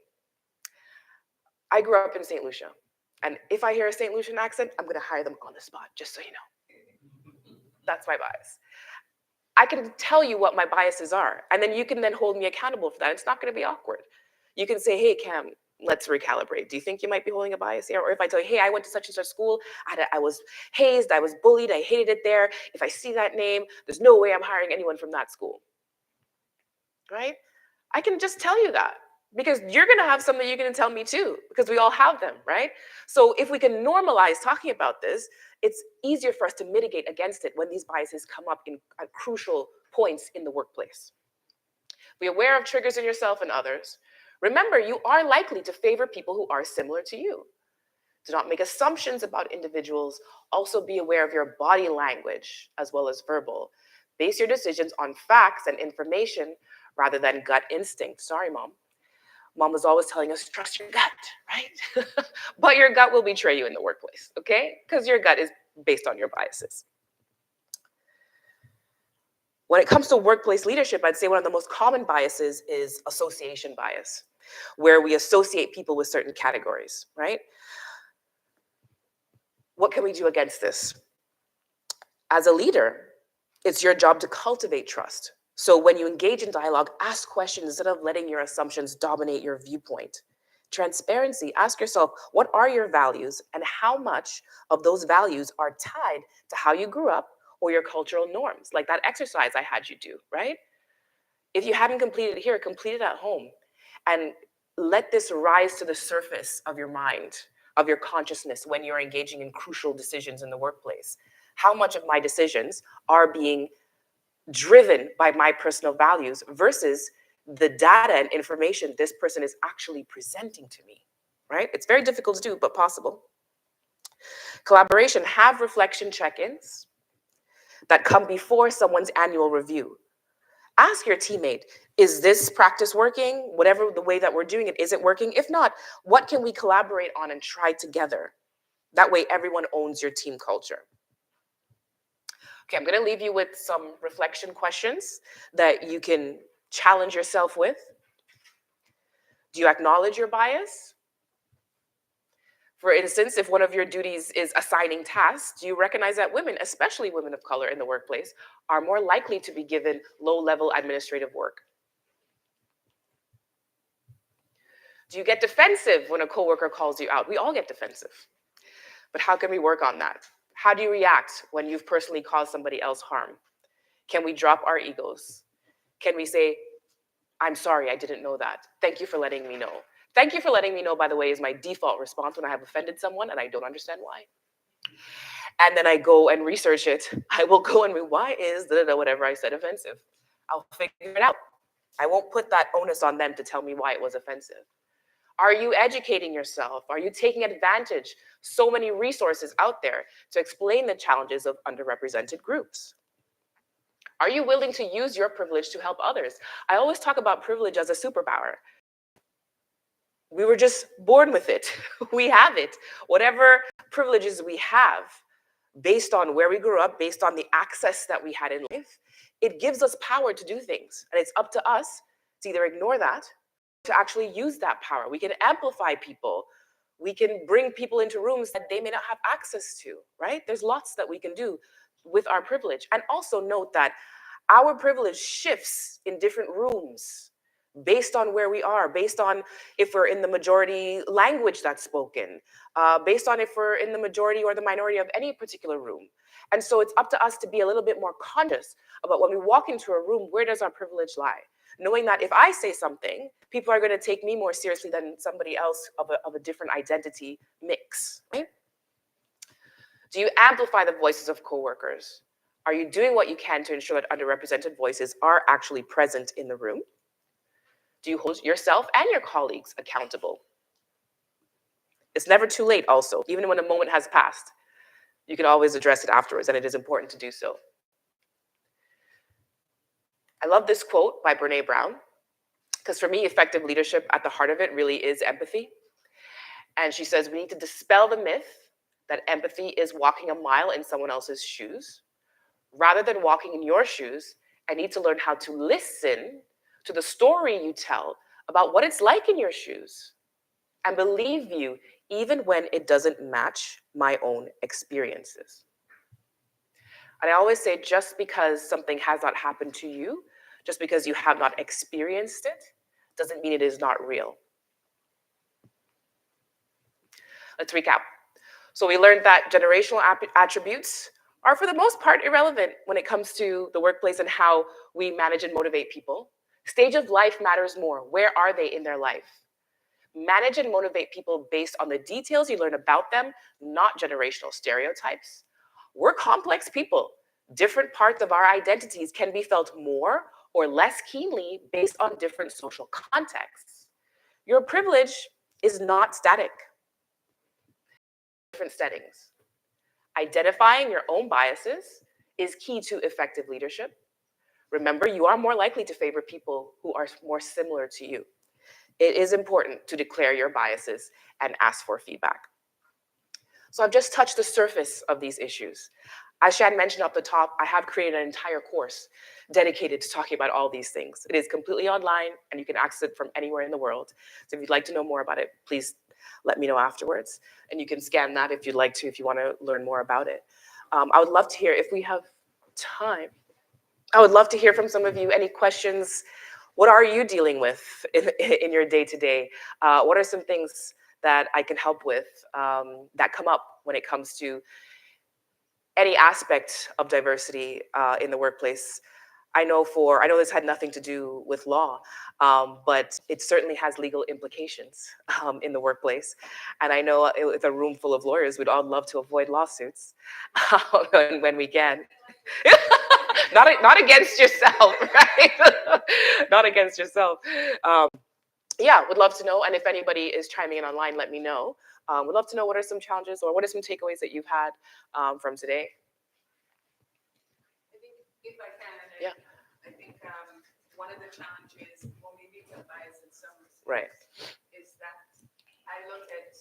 I grew up in St. Lucia. And if I hear a St. Lucian accent, I'm gonna hire them on the spot, just so you know. That's my bias. I can tell you what my biases are, and then you can then hold me accountable for that. It's not gonna be awkward. You can say, hey, Cam, let's recalibrate. Do you think you might be holding a bias here? Or if I tell you, hey, I went to such and such school, I was hazed, I was bullied, I hated it there. If I see that name, there's no way I'm hiring anyone from that school, right? I can just tell you that because you're gonna have something you're gonna tell me too, because we all have them, right? So if we can normalize talking about this, it's easier for us to mitigate against it when these biases come up at crucial points in the workplace. Be aware of triggers in yourself and others. Remember, you are likely to favor people who are similar to you. Do not make assumptions about individuals. Also be aware of your body language as well as verbal. Base your decisions on facts and information rather than gut instinct. Sorry, Mom. Mom was always telling us, trust your gut, right? But your gut will betray you in the workplace, okay? Because your gut is based on your biases. When it comes to workplace leadership, I'd say one of the most common biases is association bias, where we associate people with certain categories, right? What can we do against this? As a leader, it's your job to cultivate trust. So when you engage in dialogue, ask questions instead of letting your assumptions dominate your viewpoint. Transparency, ask yourself, what are your values and how much of those values are tied to how you grew up or your cultural norms, like that exercise I had you do, right? If you haven't completed it here, complete it at home. And let this rise to the surface of your mind, of your consciousness when you're engaging in crucial decisions in the workplace. How much of my decisions are being driven by my personal values versus the data and information this person is actually presenting to me, right? It's very difficult to do, but possible. Collaboration, have reflection check-ins that come before someone's annual review. Ask your teammate, is this practice working? Whatever the way that we're doing it, is it working? If not, what can we collaborate on and try together? That way everyone owns your team culture. Okay, I'm gonna leave you with some reflection questions that you can challenge yourself with. Do you acknowledge your bias? For instance, if one of your duties is assigning tasks, do you recognize that women, especially women of color in the workplace, are more likely to be given low-level administrative work? Do you get defensive when a coworker calls you out? We all get defensive. But how can we work on that? How do you react when you've personally caused somebody else harm? Can we drop our egos? Can we say, I'm sorry, I didn't know that. Thank you for letting me know. Thank you for letting me know, by the way, is my default response when I have offended someone and I don't understand why. And then I go and research it. I will go and why is whatever I said offensive? I'll figure it out. I won't put that onus on them to tell me why it was offensive. Are you educating yourself? Are you taking advantage? So many resources out there to explain the challenges of underrepresented groups. Are you willing to use your privilege to help others? I always talk about privilege as a superpower. We were just born with it. We have it. Whatever privileges we have, based on where we grew up, based on the access that we had in life, it gives us power to do things. And it's up to us to either ignore that, to actually use that power. We can amplify people. We can bring people into rooms that they may not have access to, right? There's lots that we can do with our privilege. And also note that our privilege shifts in different rooms based on where we are, based on if we're in the majority language that's spoken, based on if we're in the majority or the minority of any particular room. And so it's up to us to be a little bit more conscious about when we walk into a room, where does our privilege lie? Knowing that if I say something People are going to take me more seriously than somebody else of a different identity mix, right? Do you amplify the voices of coworkers? Are you doing what you can to ensure that underrepresented voices are actually present in the room? Do you hold yourself and your colleagues accountable? It's never too late also. Even when a moment has passed, you can always address it afterwards, and it is important to do so. I love this quote by Brené Brown, because for me, effective leadership at the heart of it really is empathy. And she says, we need to dispel the myth that empathy is walking a mile in someone else's shoes. Rather than walking in your shoes, I need to learn how to listen to the story you tell about what it's like in your shoes and believe you even when it doesn't match my own experiences. And I always say, just because something has not happened to you, just because you have not experienced it, doesn't mean it is not real. Let's recap. So we learned that generational attributes are for the most part irrelevant when it comes to the workplace and how we manage and motivate people. Stage of life matters more. Where are they in their life? Manage and motivate people based on the details you learn about them, not generational stereotypes. We're complex people. Different parts of our identities can be felt more or less keenly based on different social contexts. Your privilege is not static. Different settings. Identifying your own biases is key to effective leadership. Remember, you are more likely to favor people who are more similar to you. It is important to declare your biases and ask for feedback. So I've just touched the surface of these issues. As Shan mentioned up the top, I have created an entire course dedicated to talking about all these things. It is completely online, and you can access it from anywhere in the world. So if you'd like to know more about it, please let me know afterwards. And you can scan that if you'd like to, if you want to learn more about it. I would love to hear, if we have time, I would love to hear from some of you. Any questions? What are you dealing with in your day-to-day? What are some things that I can help with that come up when it comes to any aspect of diversity in the workplace? I know this had nothing to do with law, but it certainly has legal implications in the workplace. And I know with a room full of lawyers, we'd all love to avoid lawsuits when we can. Not against yourself, right? Not against yourself. Yeah, would love to know. And if anybody is chiming in online, let me know. Would love to know what are some challenges or what are some takeaways that you've had from today. I think if I can, Yeah. I think one of the challenges, or maybe it's a bias in some respects, Right. is that I look at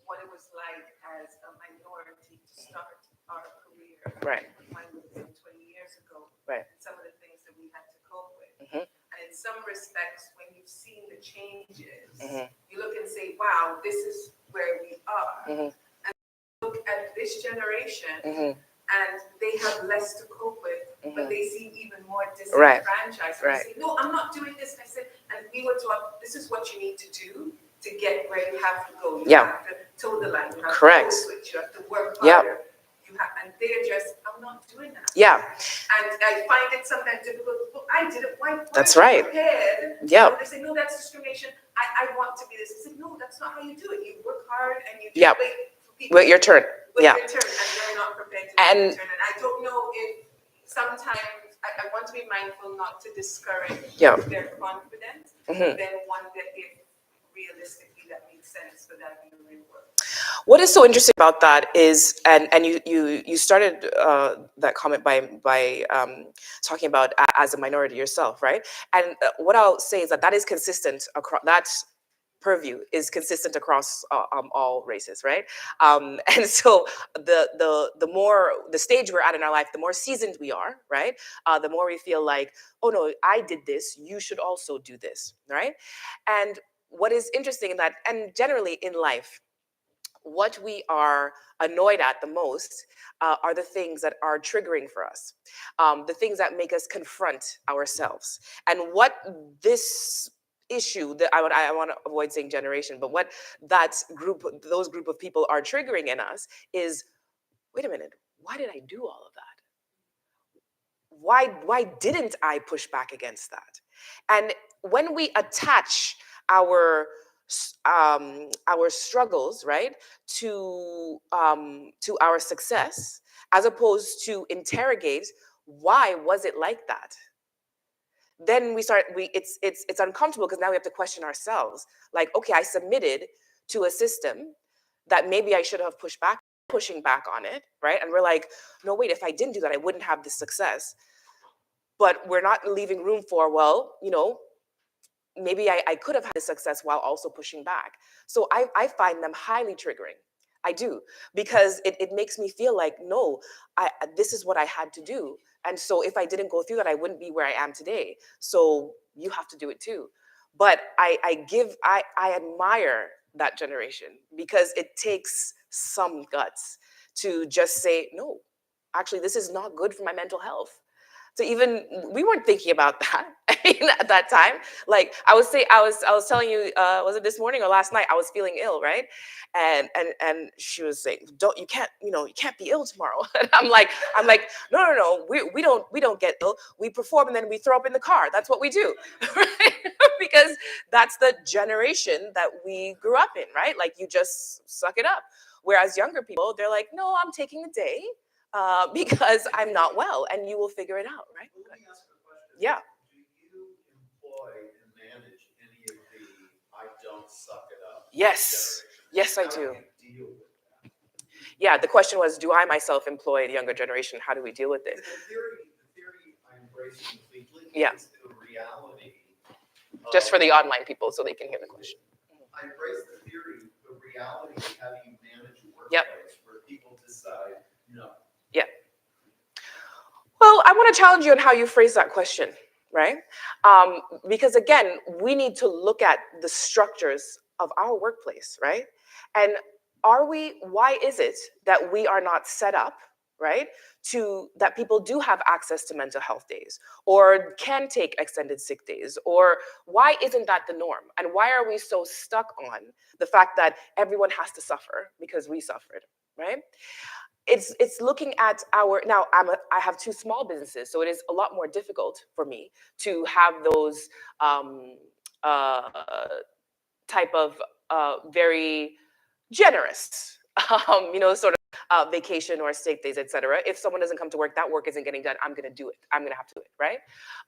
what it was like as a minority to start our career. Right. Mine would have been 20 years ago. Right. And some of the things that we had to cope with. Mhm. And in some respects, when you've seen the changes, Mhm. you look and say, wow, this is where we are. Mhm. And look at this generation, Mhm. and they have less to cope with, but Mhm. they seem even more Right. disenfranchised. Right. And they say, no, I'm not doing this. I said, and we were taught, this is what you need to do to get where you have to go. You Yeah. have to toe the line. You have Correct. to code switch. You have to work Yep. harder. You have, and they're just, I'm not doing that. Yeah. And I find it sometimes difficult. Well, I did it. Why That's you right. prepared? Yep. They say, no, that's discrimination. I want to be this. I said, no, that's not how you do it. You work hard and you just Yep. wait for people Wait your turn. wait Yeah. your turn, and they're not prepared to And- wait their turn. And I don't know if sometimes I want to be mindful not to discourage Yeah. their confidence, Mhm. but then wonder if realistically that makes sense for that in the real world. What is so interesting about that is, and you started that comment by talking about as a minority yourself, right? And what I'll say is that is consistent across that purview is consistent across all races, right? And so the more the stage we're at in our life, the more seasoned we are, right? The more we feel like, oh no, I did this, you should also do this, right? And what is interesting in that, and generally in life, what we are annoyed at the most are the things that are triggering for us, the things that make us confront ourselves. And what this issue that I want to avoid saying generation, but what those group of people are triggering in us is, wait a minute, why did I do all of that? Why didn't I push back against that? And when we attach our struggles, right, to our success, as opposed to interrogate why was it like that. Then it's uncomfortable because now we have to question ourselves. Like, okay, I submitted to a system that maybe I should have pushing back on it, right? And we're like, no, wait, if I didn't do that, I wouldn't have this success. But we're not leaving room for, well, maybe I could have had this success while also pushing back. So I find them highly triggering. I do, because it makes me feel like, no, this is what I had to do. And so if I didn't go through that, I wouldn't be where I am today. So you have to do it too. But I admire that generation, because it takes some guts to just say, no, actually, this is not good for my mental health. So even we weren't thinking about that at that time. Like I was telling you, was it this morning or last night? I was feeling ill, right? And she was saying, you can't be ill tomorrow. And I'm like, no, we don't get ill. We perform and then we throw up in the car. That's what we do, right? Because that's the generation that we grew up in, right? Like you just suck it up. Whereas younger people, they're like, no, I'm taking the day. Because I'm not well, and you will figure it out, right? Let me ask a question. Yeah. Do you employ and manage any of the I don't suck it up Yes. generation? Yes, I How do. you deal with that? Yeah, the question was, do I myself employ the younger generation? How do we deal with it? The theory I embrace completely. Yeah. Is the reality. Just for the online people, so they can hear the question. I embrace the theory. The reality is how do you manage a Yep. workplace where people decide no. Yeah. Well, I want to challenge you on how you phrase that question, right? Because again, we need to look at the structures of our workplace, right? And why is it that we are not set up, right, that people do have access to mental health days or can take extended sick days? Or why isn't that the norm? And why are we so stuck on the fact that everyone has to suffer because we suffered, right? It's looking at I have two small businesses, so it is a lot more difficult for me to have those uh, type of very generous, sort of vacation or sick days, etc. If someone doesn't come to work, that work isn't getting done. I'm going to do it. I'm going to have to do it, right?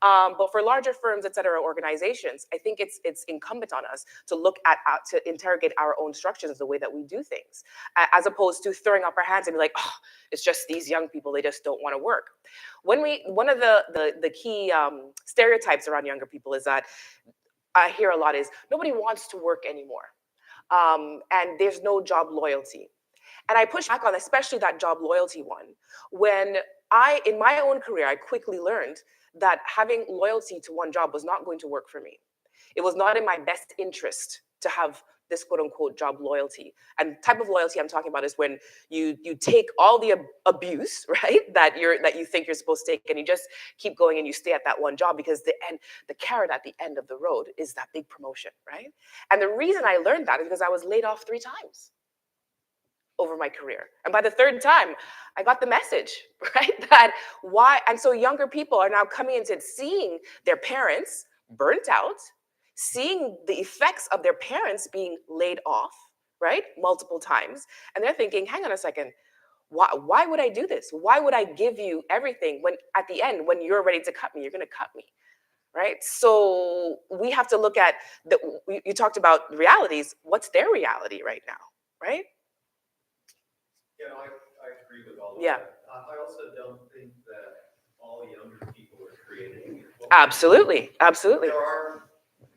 But for larger firms, etc., organizations, I think it's incumbent on us to look at to interrogate our own structures, the way that we do things, as opposed to throwing up our hands and be like, oh, it's just these young people, they just don't want to work. One of the key stereotypes around younger people is that I hear a lot is nobody wants to work anymore. And there's no job loyalty. And I push back on especially that job loyalty one. When in my own career, I quickly learned that having loyalty to one job was not going to work for me. It was not in my best interest to have this quote unquote job loyalty. And type of loyalty I'm talking about is when you take all the abuse, right, that you think you're supposed to take, and you just keep going and you stay at that one job because the carrot at the end of the road is that big promotion, right? And the reason I learned that is because I was laid off 3 times over my career. And by the 3rd time, I got the message, right? That why, and so younger people are now coming into seeing their parents burnt out, seeing the effects of their parents being laid off, right? Multiple times. And they're thinking, hang on a second, why would I do this? Why would I give you everything when at the end, when you're ready to cut me, you're going to cut me, right? So we have to look at, you talked about realities. What's their reality right now, right? Yeah, I agree with all of Yeah. that. I also don't think that all younger people are created equal. Absolutely.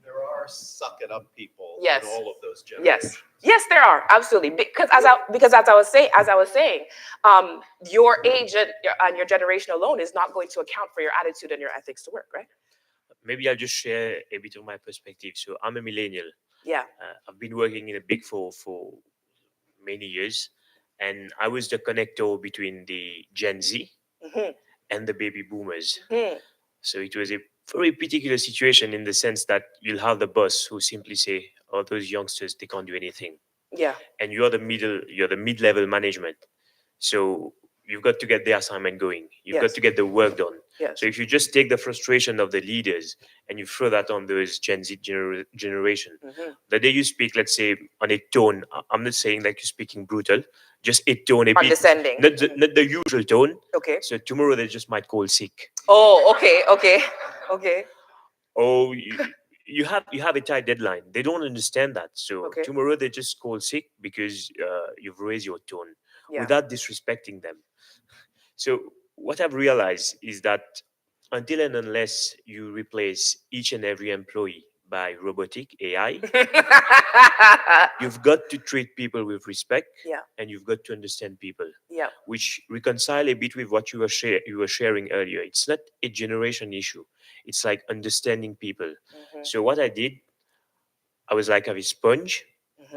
There are suck it up people Yes. in all of those generations. Yes, there are, absolutely. Because as I was saying, your age and your generation alone is not going to account for your attitude and your ethics to work, right? Maybe I'll just share a bit of my perspective. So I'm a millennial. Yeah. I've been working in a Big Four for many years, and I was the connector between the Gen Z and the baby boomers. So it was a very particular situation in the sense that you'll have the boss who simply say, oh, those youngsters, they can't do anything. Yeah. And you're the mid-level management. So you've got to get the assignment going. You've got Yes. to get the work done. Yes. So if you just take the frustration of the leaders and you throw that on those Gen Z generation, the day you speak, let's say, on a tone, I'm not saying like you're speaking brutal, just a tone, a bit, Condescending. not the usual tone. Okay. So tomorrow they just might call sick. Oh, okay, okay, okay. Oh, you have a tight deadline. They don't understand that. So Okay. tomorrow they just call sick because you've raised your tone Yeah. without disrespecting them. So what I've realized is that until and unless you replace each and every employee by robotic AI, you've got to treat people with respect, Yeah. and you've got to understand people, Yeah. which reconcile a bit with what you were sharing earlier. It's not a generation issue. It's like understanding people. So what I did, I was like a sponge.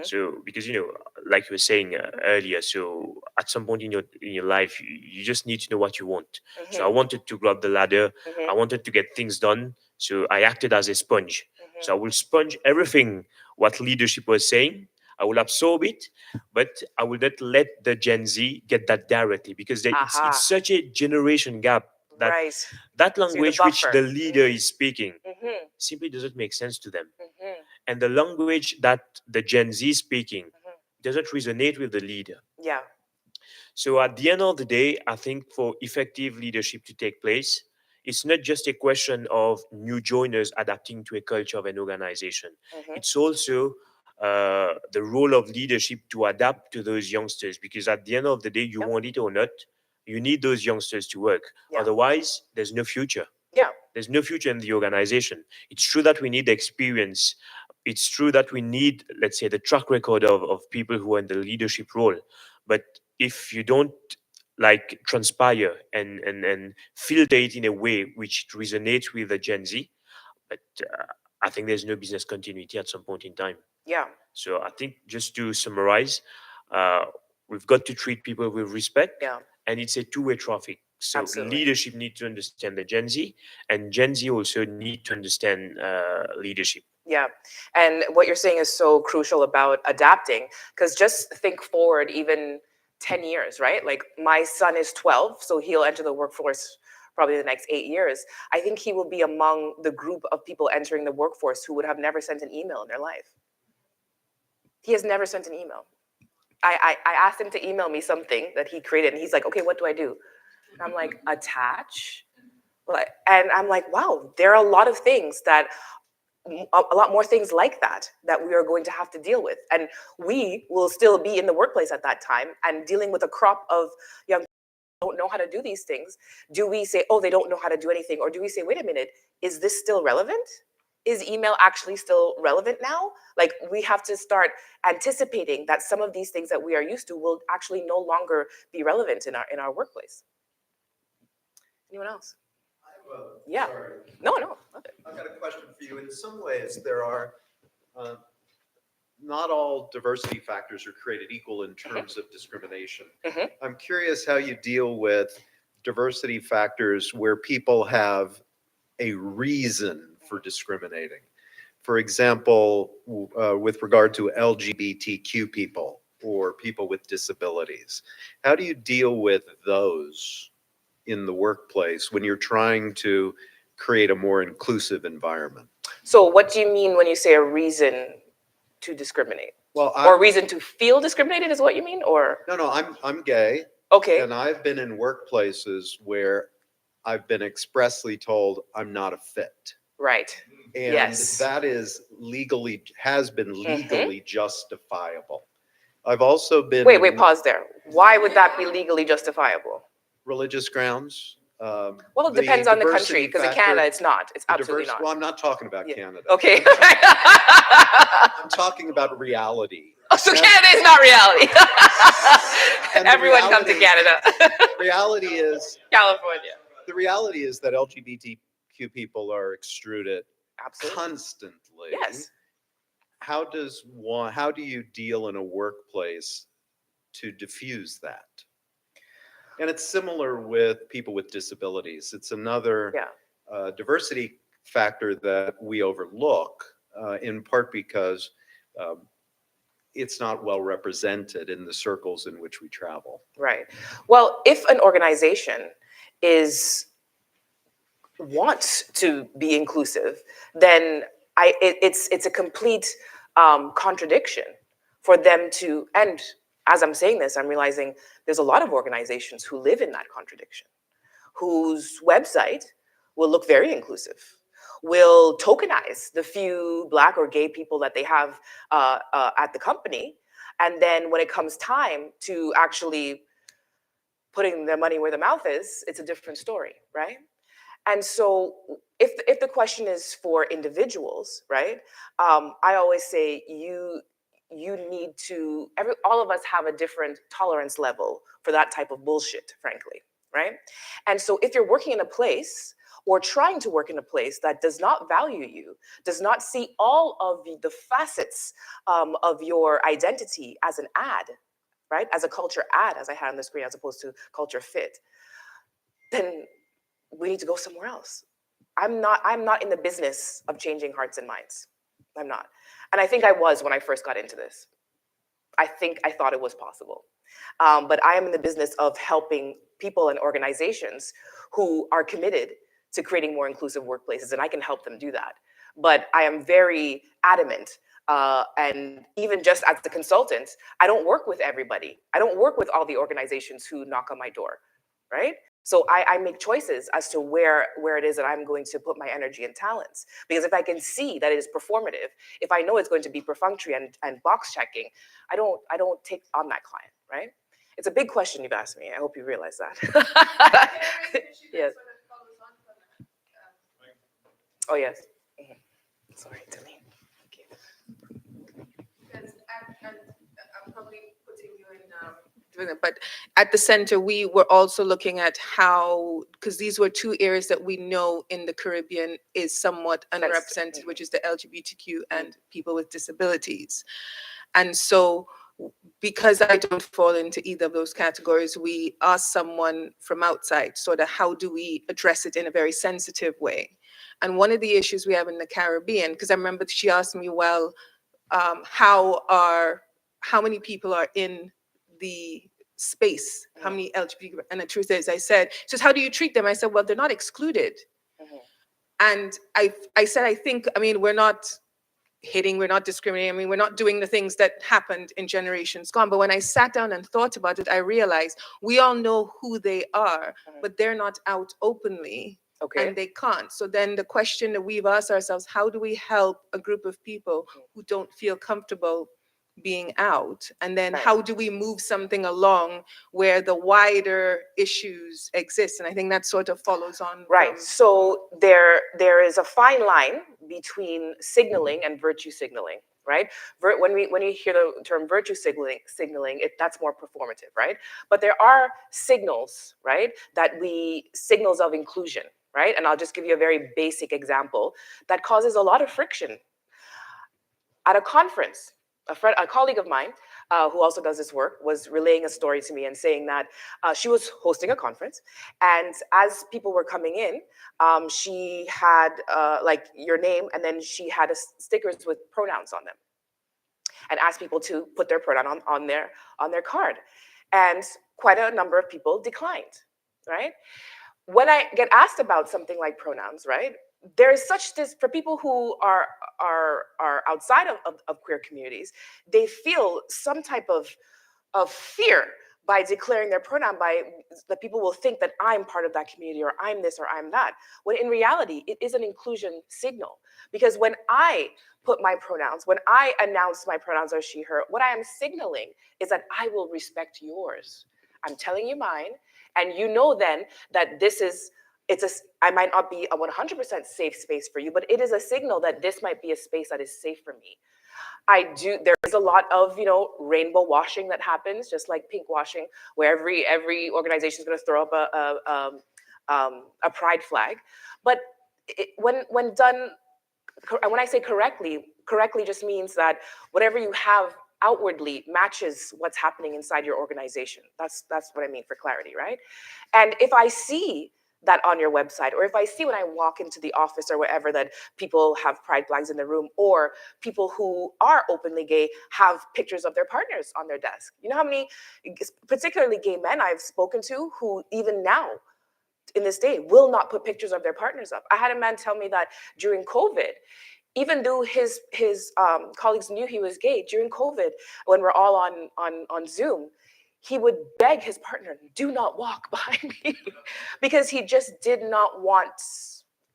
So because like you were saying earlier, so at some point in your life, you just need to know what you want. So I wanted to grab the ladder. I wanted to get things done. So I acted as a sponge. So I will sponge everything what leadership was saying. I will absorb it, but I will not let the Gen Z get that directly because Aha. it's such a generation gap that Right. that So you're the language which buffer. the leader is speaking Mm-hmm. simply doesn't make sense to them. Mm-hmm. And the language that the Gen Z is speaking doesn't resonate with the leader. Yeah. So at the end of the day, I think for effective leadership to take place, it's not just a question of new joiners adapting to a culture of an organization. It's also the role of leadership to adapt to those youngsters, because at the end of the day, you want it or not, you need those youngsters to work. Yeah. Otherwise, there's no future. Yeah. There's no future in the organization. It's true that we need the experience. It's true that we need, let's say, the track record of people who are in the leadership role. But if you don't like transpire and filter it in a way which resonates with the Gen Z, but I think there's no business continuity at some point in time. Yeah. So I think just to summarize, uh, we've got to treat people with respect, Yeah. and it's a two-way traffic. So Absolutely. leadership need to understand the Gen Z, and Gen Z also need to understand leadership. Yeah. And what you're saying is so crucial about adapting, because just think forward even 10 years, right? Like my son is 12, so he'll enter the workforce probably the next 8 years. I think he will be among the group of people entering the workforce who would have never sent an email in their life. He has never sent an email. I asked him to email me something that he created, and he's like, okay, what do I do? And I'm like, attach? And I'm like, wow, there are a lot of things that a lot more things like that we are going to have to deal with, and we will still be in the workplace at that time and dealing with a crop of young people who don't know how to do these things. Do we say, oh, they don't know how to do anything, or do we say, wait a minute, is this still relevant? Is email actually still relevant now? Like, we have to start anticipating that some of these things that we are used to will actually no longer be relevant in our workplace. Anyone else? Yeah. Sorry. No. I've got a question for you. In some ways, there are not all diversity factors are created equal in terms of discrimination. I'm curious how you deal with diversity factors where people have a reason for discriminating. For example, with regard to LGBTQ people or people with disabilities. How do you deal with those in the workplace when you're trying to create a more inclusive environment? So what do you mean when you say a reason to discriminate? Well, or reason to feel discriminated is what you mean? Or no, I'm gay. Okay. And I've been in workplaces where I've been expressly told I'm not a fit. Right. And Yes. that has been legally justifiable. I've also been Wait, pause there. Why would that be legally justifiable? religious grounds. Well, it depends on the country, because in Canada it's not. It's absolutely not. Well, I'm not talking about Canada. Okay. I'm talking about reality. Oh, so Canada is not reality. And Everyone come to Canada. Reality is California. the reality is that LGBTQ people are extruded Absolutely. constantly. Yes. How do you deal in a workplace to diffuse that? And it's similar with people with disabilities. It's another diversity factor that we overlook, in part because it's not well represented in the circles in which we travel. Right. Well, if an organization wants to be inclusive, then it's a complete contradiction for them to, and as I'm saying this, I'm realizing there's a lot of organizations who live in that contradiction, whose website will look very inclusive, will tokenize the few Black or gay people that they have at the company, and then when it comes time to actually putting their money where the mouth is, it's a different story, right? And so if the question is for individuals, right, I always say you need to, all of us have a different tolerance level for that type of bullshit, frankly, right? And so if you're working in a place or trying to work in a place that does not value you, does not see all of the facets of your identity as an ad, right, as a culture ad, as I had on the screen, as opposed to culture fit, then we need to go somewhere else. I'm not in the business of changing hearts and minds. I'm not. And I think I was when I first got into this. I thought it was possible. But I am in the business of helping people and organizations who are committed to creating more inclusive workplaces, and I can help them do that. But I am very adamant, and even just as a consultant, I don't work with everybody. I don't work with all the organizations who knock on my door, right? So I make choices as to where it is that I'm going to put my energy and talents. Because if I can see that it is performative, if I know it's going to be perfunctory and box checking, I don't take on that client, right? It's a big question you've asked me. I hope you realize that. Yes. Oh, yes. Mhm. Sorry, Delene. Thank you. Because I'm probably putting you in, but at the center, we were also looking at how, because these were two areas that we know in the Caribbean is somewhat underrepresented, which is the LGBTQ and people with disabilities. And so because I don't fall into either of those categories, we asked someone from outside, sort of how do we address it in a very sensitive way? And one of the issues we have in the Caribbean, because I remember she asked me, well, how many people are in the space? How many LGBT? And the truth is, I said, she says, how do you treat them? I said, well, they're not excluded. And I said, I mean, we're not hitting, we're not discriminating. I mean, we're not doing the things that happened in generations gone. But when I sat down and thought about it, I realized we all know who they are, but they're not out openly. Okay. And they can't. So then the question that we've asked ourselves, how do we help a group of people who don't feel comfortable being out? And then how do we move something along where the wider issues exist? And I think that sort of follows on. Right. So there is a fine line between signaling and virtue signaling, right? When you hear the term virtue signaling, that's more performative, right? But there are signals, right? Signals of inclusion, right? And I'll just give you a very basic example that causes a lot of friction. At a conference, a colleague of mine who also does this work was relaying a story to me and saying that she was hosting a conference, and as people were coming in, she had like your name, and then she had stickers with pronouns on them, and asked people to put their pronoun on their card, and quite a number of people declined, right? When I get asked about something like pronouns, right, there is such this for people who are outside of queer communities, they feel some type of fear by declaring their pronoun, by that people will think that I'm part of that community, or I'm this, or I'm that, when in reality it is an inclusion signal. Because when I put my pronouns, when I announce my pronouns as she, her, what I am signaling is that I will respect yours. I'm telling you mine, and you know then that I might not be a 100% safe space for you, but it is a signal that this might be a space that is safe for me. There is a lot of, rainbow washing that happens, just like pink washing, where every organization is going to throw up a pride flag. But when done, when I say correctly just means that whatever you have outwardly matches what's happening inside your organization. That's what I mean for clarity, right? And if I see that on your website, or if I see when I walk into the office or wherever that people have pride flags in the room, or people who are openly gay have pictures of their partners on their desk. You know how many, particularly gay men I've spoken to, who even now, in this day, will not put pictures of their partners up. I had a man tell me that during COVID, even though his colleagues knew he was gay, during COVID, when we're all on Zoom, he would beg his partner, do not walk behind me, because he just did not want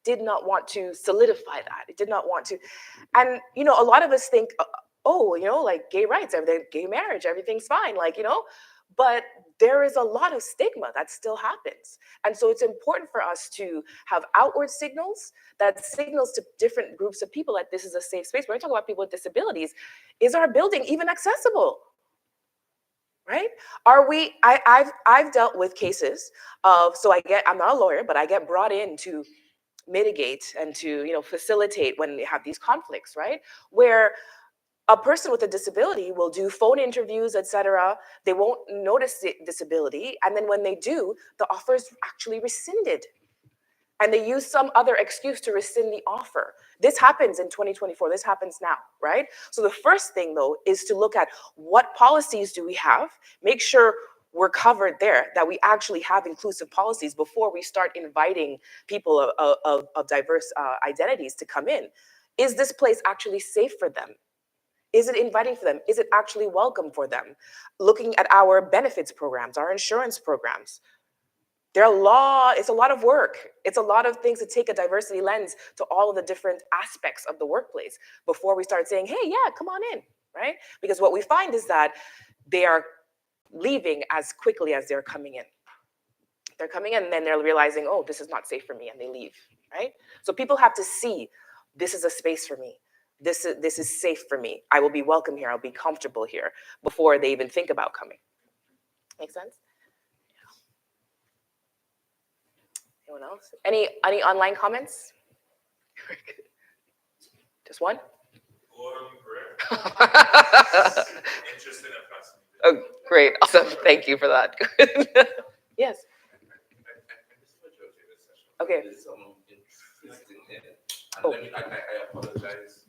to solidify that. He did not want to. And, you know, a lot of us think, oh, you know, like gay rights, everything, gay marriage, everything's fine, like, you know, but there is a lot of stigma that still happens. And so it's important for us to have outward signals, that signals to different groups of people that this is a safe space. When we talk about people with disabilities, is our building even accessible? Right? Are we, I've dealt with cases of, so I'm not a lawyer, but I get brought in to mitigate and to, you know, facilitate when we have these conflicts, right? Where a person with a disability will do phone interviews, etc. They won't notice the disability. And then when they do, the offer is actually rescinded. And they use some other excuse to rescind the offer. This happens in 2024. This happens now, right? So the first thing, though, is to look at what policies do we have, make sure we're covered there, that we actually have inclusive policies before we start inviting people of diverse identities to come in. Is this place actually safe for them? Is it inviting for them? Is it actually welcome for them? Looking at our benefits programs, our insurance programs. It's a lot of work. It's a lot of things to take a diversity lens to all of the different aspects of the workplace before we start saying, hey, yeah, come on in, right? Because what we find is that they are leaving as quickly as they're coming in. They're coming in and then they're realizing, oh, this is not safe for me, and they leave, right? So people have to see, this is a space for me. This is safe for me. I will be welcome here. I'll be comfortable here before they even think about coming. Make sense? Anyone else? Any online comments? Just one? Interesting and fascinating. Oh, great. Awesome. Thank you for that. Yes. Okay. Oh. I apologize.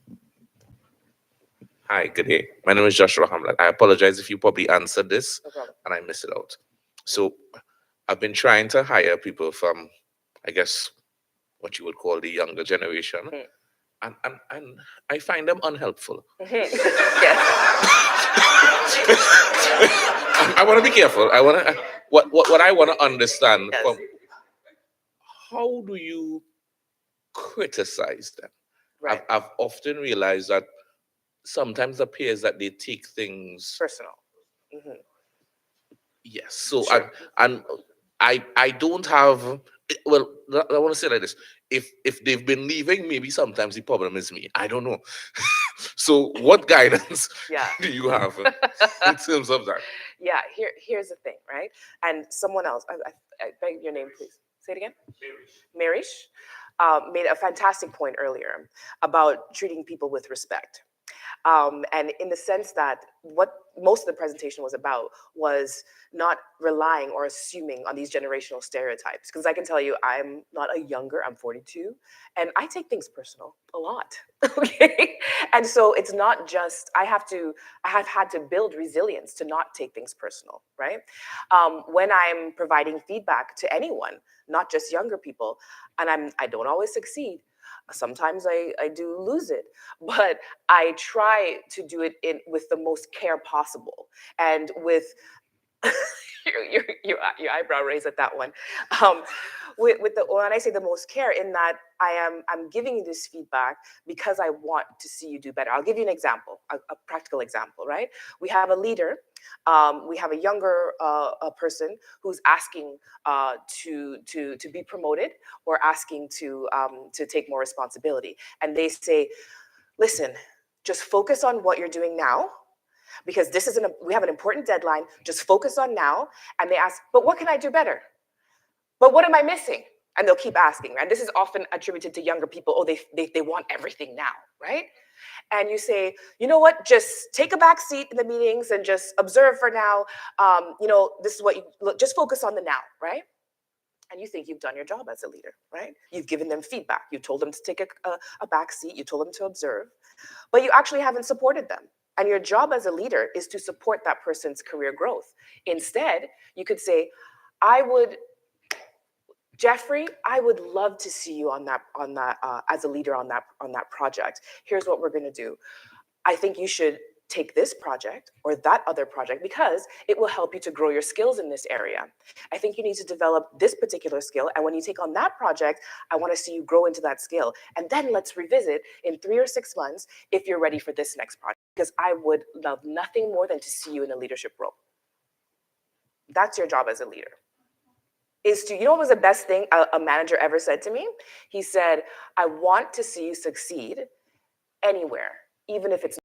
Hi, good day. My name is Joshua Hamlet. I apologize if you probably answered this and I missed it out. So I've been trying to hire people from, I guess, what you would call the younger generation. And I find them unhelpful. Yes. I want to be careful. What I want to understand from, how do you criticize them? Right. I've often realized that sometimes it appears that they take things personal. Yes. So Sure. I don't have, well, I want to say like this. If they've been leaving, maybe sometimes the problem is me. I don't know. So what guidance do you have in terms of that? Yeah, here's the thing, right? And someone else, I beg your name, please. Say it again. Marish made a fantastic point earlier about treating people with respect. And in the sense that what most of the presentation was about was not relying or assuming on these generational stereotypes. Because I can tell you, I'm not a younger, I'm 42, and I take things personal a lot, okay? And so it's not just, I have had to build resilience to not take things personal, right? When I'm providing feedback to anyone, not just younger people, and I don't always succeed, sometimes I do lose it, but I try to do it with the most care possible, and with your eyebrow raised at that one. When I say the most care, in that I'm giving you this feedback because I want to see you do better. I'll give you an example, a practical example, right? We have a leader, we have a younger person who's asking to be promoted or asking to take more responsibility, and they say, listen, just focus on what you're doing now, because we have an important deadline. Just focus on now. And they ask, but what can I do better? But what am I missing? And they'll keep asking. And this is often attributed to younger people. Oh, they want everything now, right? And you say, you know what? Just take a back seat in the meetings and just observe for now. This is what just focus on the now, right? and you think you've done your job as a leader, right? You've given them feedback. You told them to take a back seat. You told them to observe, but you actually haven't supported them. And your job as a leader is to support that person's career growth. Instead, you could say, Jeffrey, I would love to see you on that as a leader on that project. Here's what we're going to do. I think you should take this project or that other project because it will help you to grow your skills in this area. I think you need to develop this particular skill. And when you take on that project, I want to see you grow into that skill. And then let's revisit in 3 or 6 months if you're ready for this next project. Because I would love nothing more than to see you in a leadership role. That's your job as a leader. You know what was the best thing a manager ever said to me? He said, I want to see you succeed anywhere, even if it's.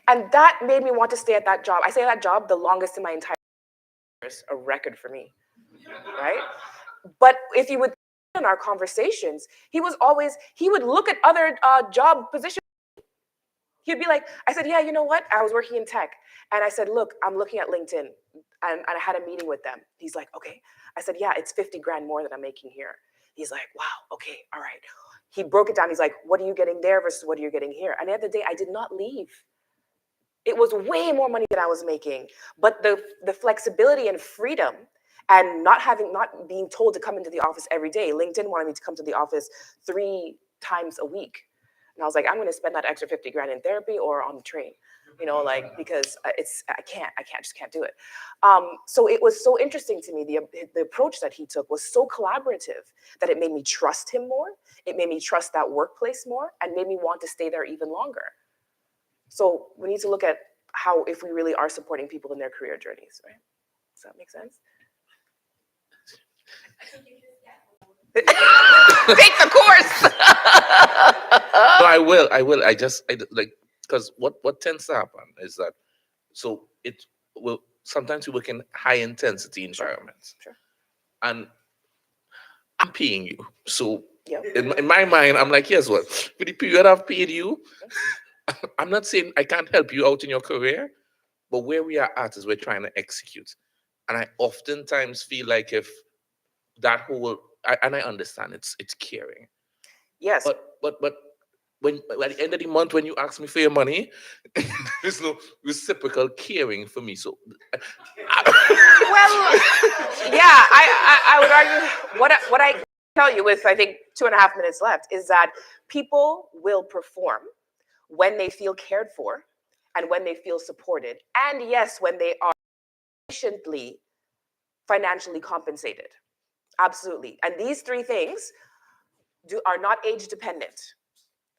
And that made me want to stay at that job. I stayed at that job the longest in my entire years, a record for me, right? But if you would in our conversations, he would look at other job positions. He'd be like, I said, yeah, you know what? I was working in tech. And I said, look, I'm looking at LinkedIn. And I had a meeting with them. He's like, okay. I said, yeah, it's 50 grand more than I'm making here. He's like, wow, okay, all right. He broke it down. He's like, what are you getting there versus what are you getting here? And at the end of the day, I did not leave. It was way more money than I was making. But the flexibility and freedom and not being told to come into the office every day. LinkedIn wanted me to come to the office 3 times a week. And I was like, I'm going to spend that extra 50 grand in therapy or on the train, because I just can't do it. So it was so interesting to me. The approach that he took was so collaborative that it made me trust him more. It made me trust that workplace more and made me want to stay there even longer. So we need to look at if we really are supporting people in their career journeys, right? Does that make sense? Take the course. No, I will. Because what tends to happen is that, so it will, sometimes we work in high intensity environments. Sure. And I'm paying you. So Yep. in my mind, I'm like, here's what, for the period I've paid you, I'm not saying I can't help you out in your career, but where we are at is we're trying to execute. And I oftentimes feel like if that whole, and I understand it's caring. Yes. But when at the end of the month, when you ask me for your money, there's no reciprocal caring for me. So, well, yeah, I would argue what I tell you with, I think, 2.5 minutes left is that people will perform when they feel cared for and when they feel supported. And yes, when they are sufficiently financially compensated. Absolutely. And these 3 things are not age dependent.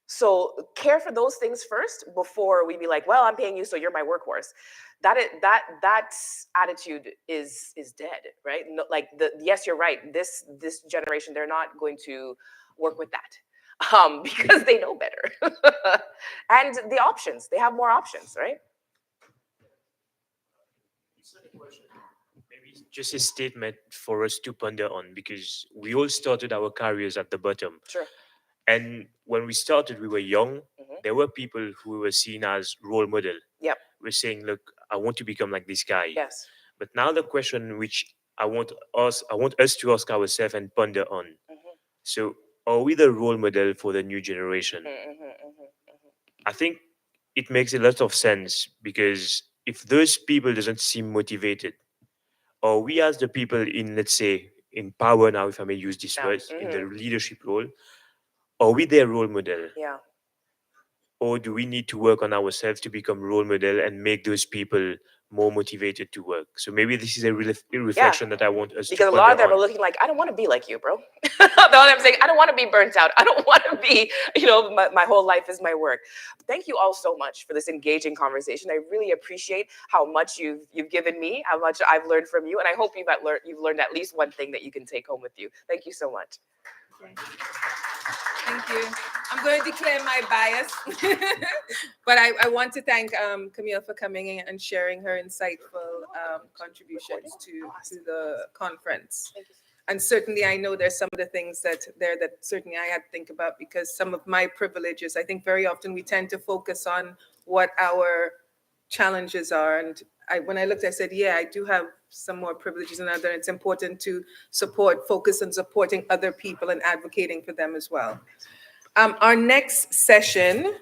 So care for those things first before we be like, well, I'm paying you, so you're my workhorse. That attitude is dead, right? No, yes, you're right. This generation, they're not going to work with that because they know better. And the options, they have more options, right? Maybe just a statement for us to ponder on, because we all started our careers at the bottom. Sure. And when we started, we were young. Mm-hmm. There were people who were seen as role model. Yep. We're saying, look, I want to become like this guy. Yes. But now the question which I want us to ask ourselves and ponder on. Mm-hmm. So are we the role model for the new generation? I think it makes a lot of sense, because if those people doesn't seem motivated, or we as the people in, let's say, in power now, if I may use this word, in the leadership role, are we their role model? Yeah. Or do we need to work on ourselves to become role model and make those people more motivated to work? So maybe this is a reflection that I want us to because a lot of them are looking like, I don't want to be like you, bro. The one I'm saying, I don't want to be burnt out. I don't want to be, my whole life is my work. Thank you all so much for this engaging conversation. I really appreciate how much you've given me, how much I've learned from you, and I hope you've learned at least one thing that you can take home with you. Thank you so much. Okay. Thank you. I'm going to declare my bias, but I want to thank Camille for coming in and sharing her insightful contributions to the conference. And certainly I know there's some of the things that certainly I had to think about, because some of my privileges, I think very often we tend to focus on what our challenges are. And when I looked, I said, yeah, I do have some more privileges than other. It's important to focus on supporting other people and advocating for them as well. Our next session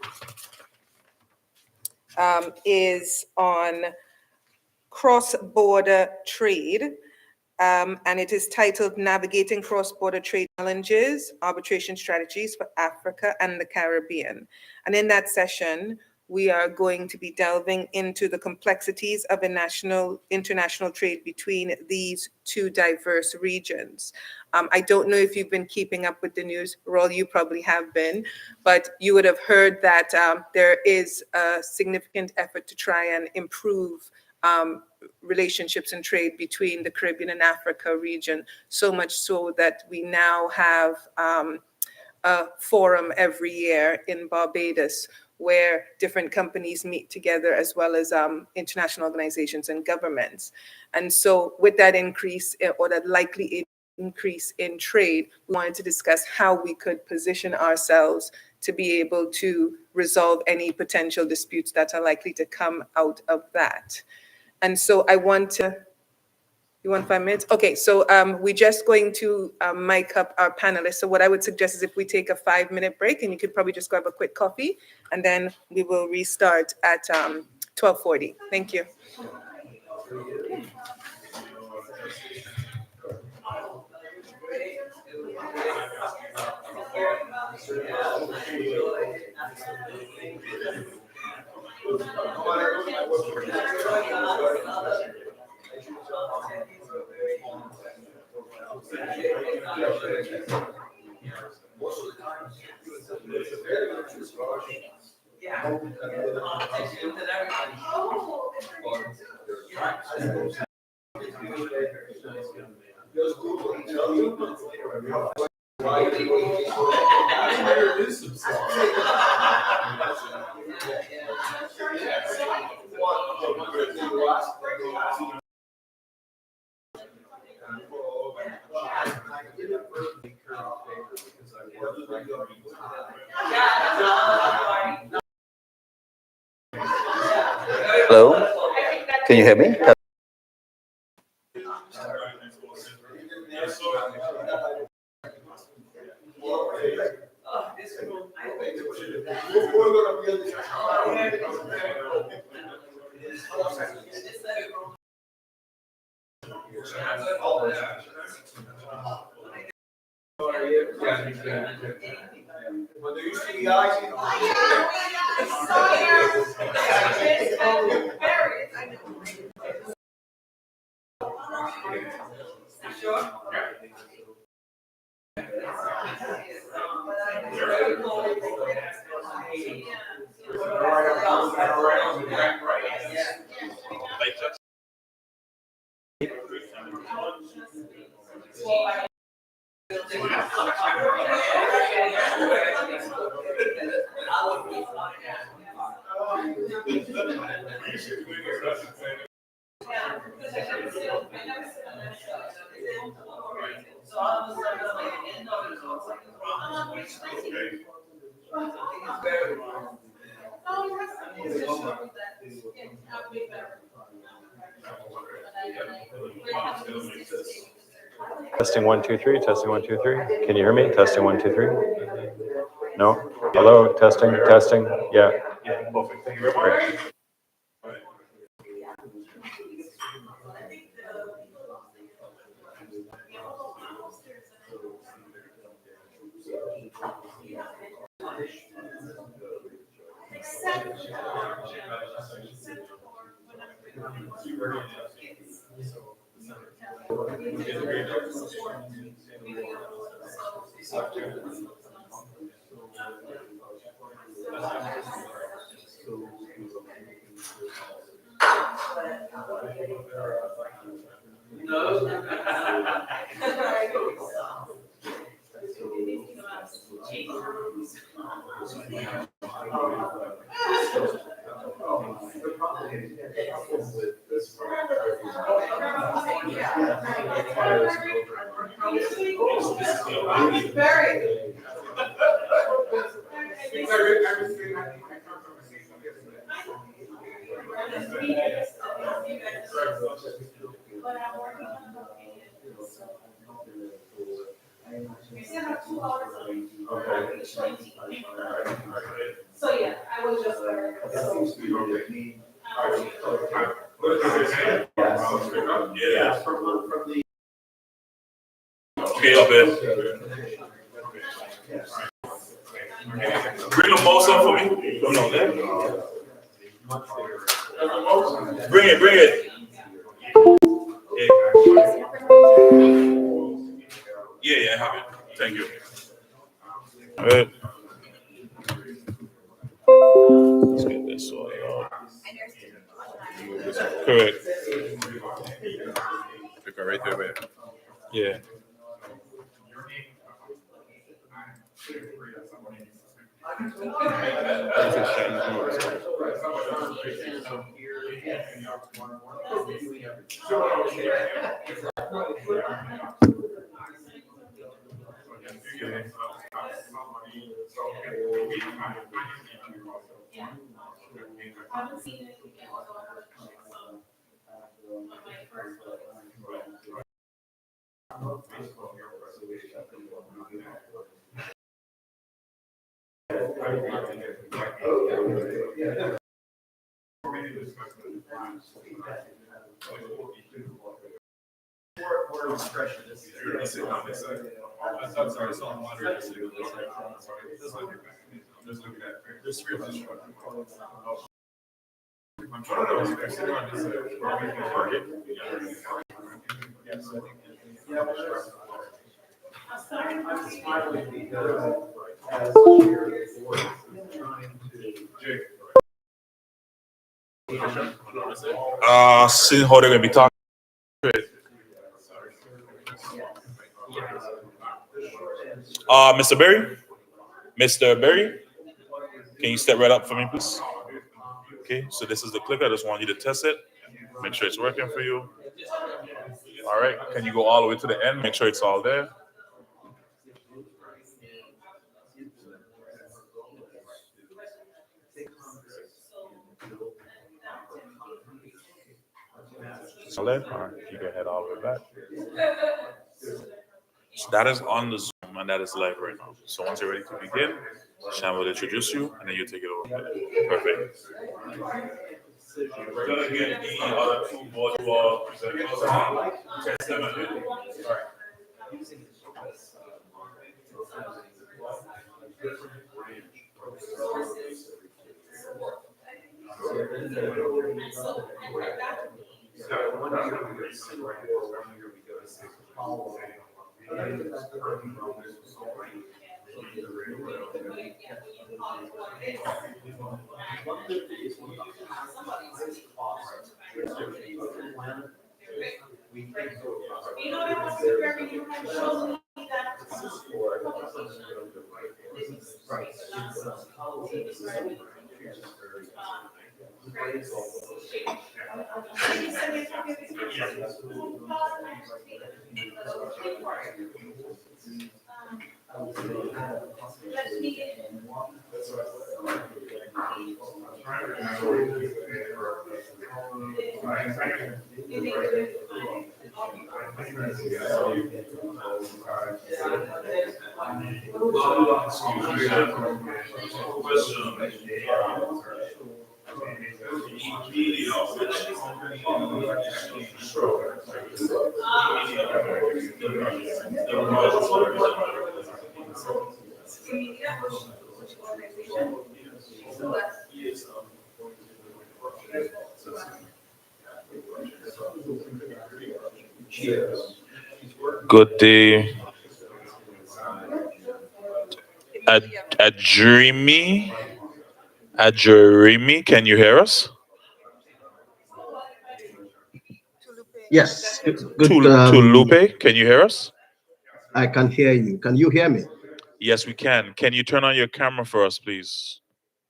is on cross-border trade. And it is titled Navigating Cross-Border Trade Challenges, Arbitration Strategies for Africa and the Caribbean. And in that session, we are going to be delving into the complexities of international trade between these two diverse regions. I don't know if you've been keeping up with the news, Roll, you probably have been, but you would have heard that there is a significant effort to try and improve relationships and trade between the Caribbean and Africa region, so much so that we now have a forum every year in Barbados where different companies meet together, as well as international organizations and governments. And so with that increase, or that likely increase in trade, we wanted to discuss how we could position ourselves to be able to resolve any potential disputes that are likely to come out of that. And so I want to, you want 5 minutes? Okay, so we're just going to mic up our panelists. So what I would suggest is if we take a 5-minute break, and you could probably just grab a quick coffee, and then we will restart at 12:40. Thank you. Hello, can you hear me? Testing 1 2 3. Testing 1 2 3. Can you hear me? Testing 1 2 3. No. Hello. Testing. Testing. Yeah. Perfect. Thank you very much. Okay, up there. Bring the most up for me. Come on, there. Bring it, bring it. Yeah, I have it. Thank you. All right. Let's get this sorted out. Correct. Pick it right there, man. Yeah. Seeing how they're gonna be talking. Mr. Berry? Mr. Berry? Can you step right up for me, please? Okay, so this is the clicker. I just want you to test it. Make sure it's working for you. All right, can you go all the way to the end? Make sure it's all there. All there? All right, you can head all the way back. So that is on the Zoom and that is live right now. So once you're ready to begin, Sham will introduce you and then you take it over. Perfect. We're gonna get the other two volleyball presenters. Test them again. All right. Good day. A dreamy. Can you hear us? Yes. Tulupe, can you hear us? I can hear you. Can you hear me? Yes, we can. Can you turn on your camera for us, please?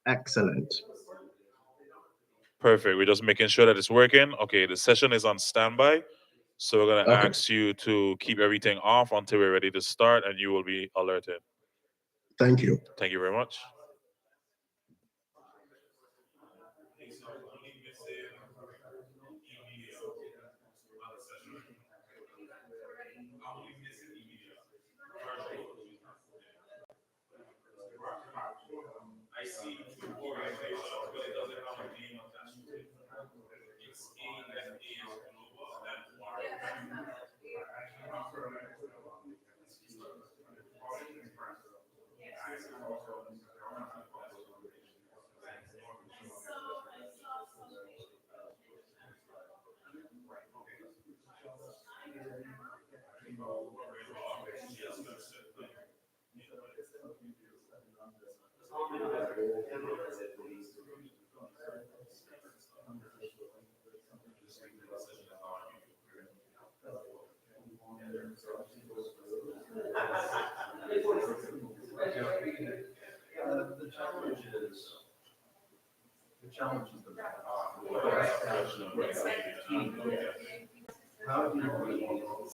Excellent. Perfect. We're just making sure that it's working. Okay, the session is on standby. So we're going to ask you to keep everything off until we're ready to start and you will be alerted. Thank you. Thank you very much. I see two organizations, but it doesn't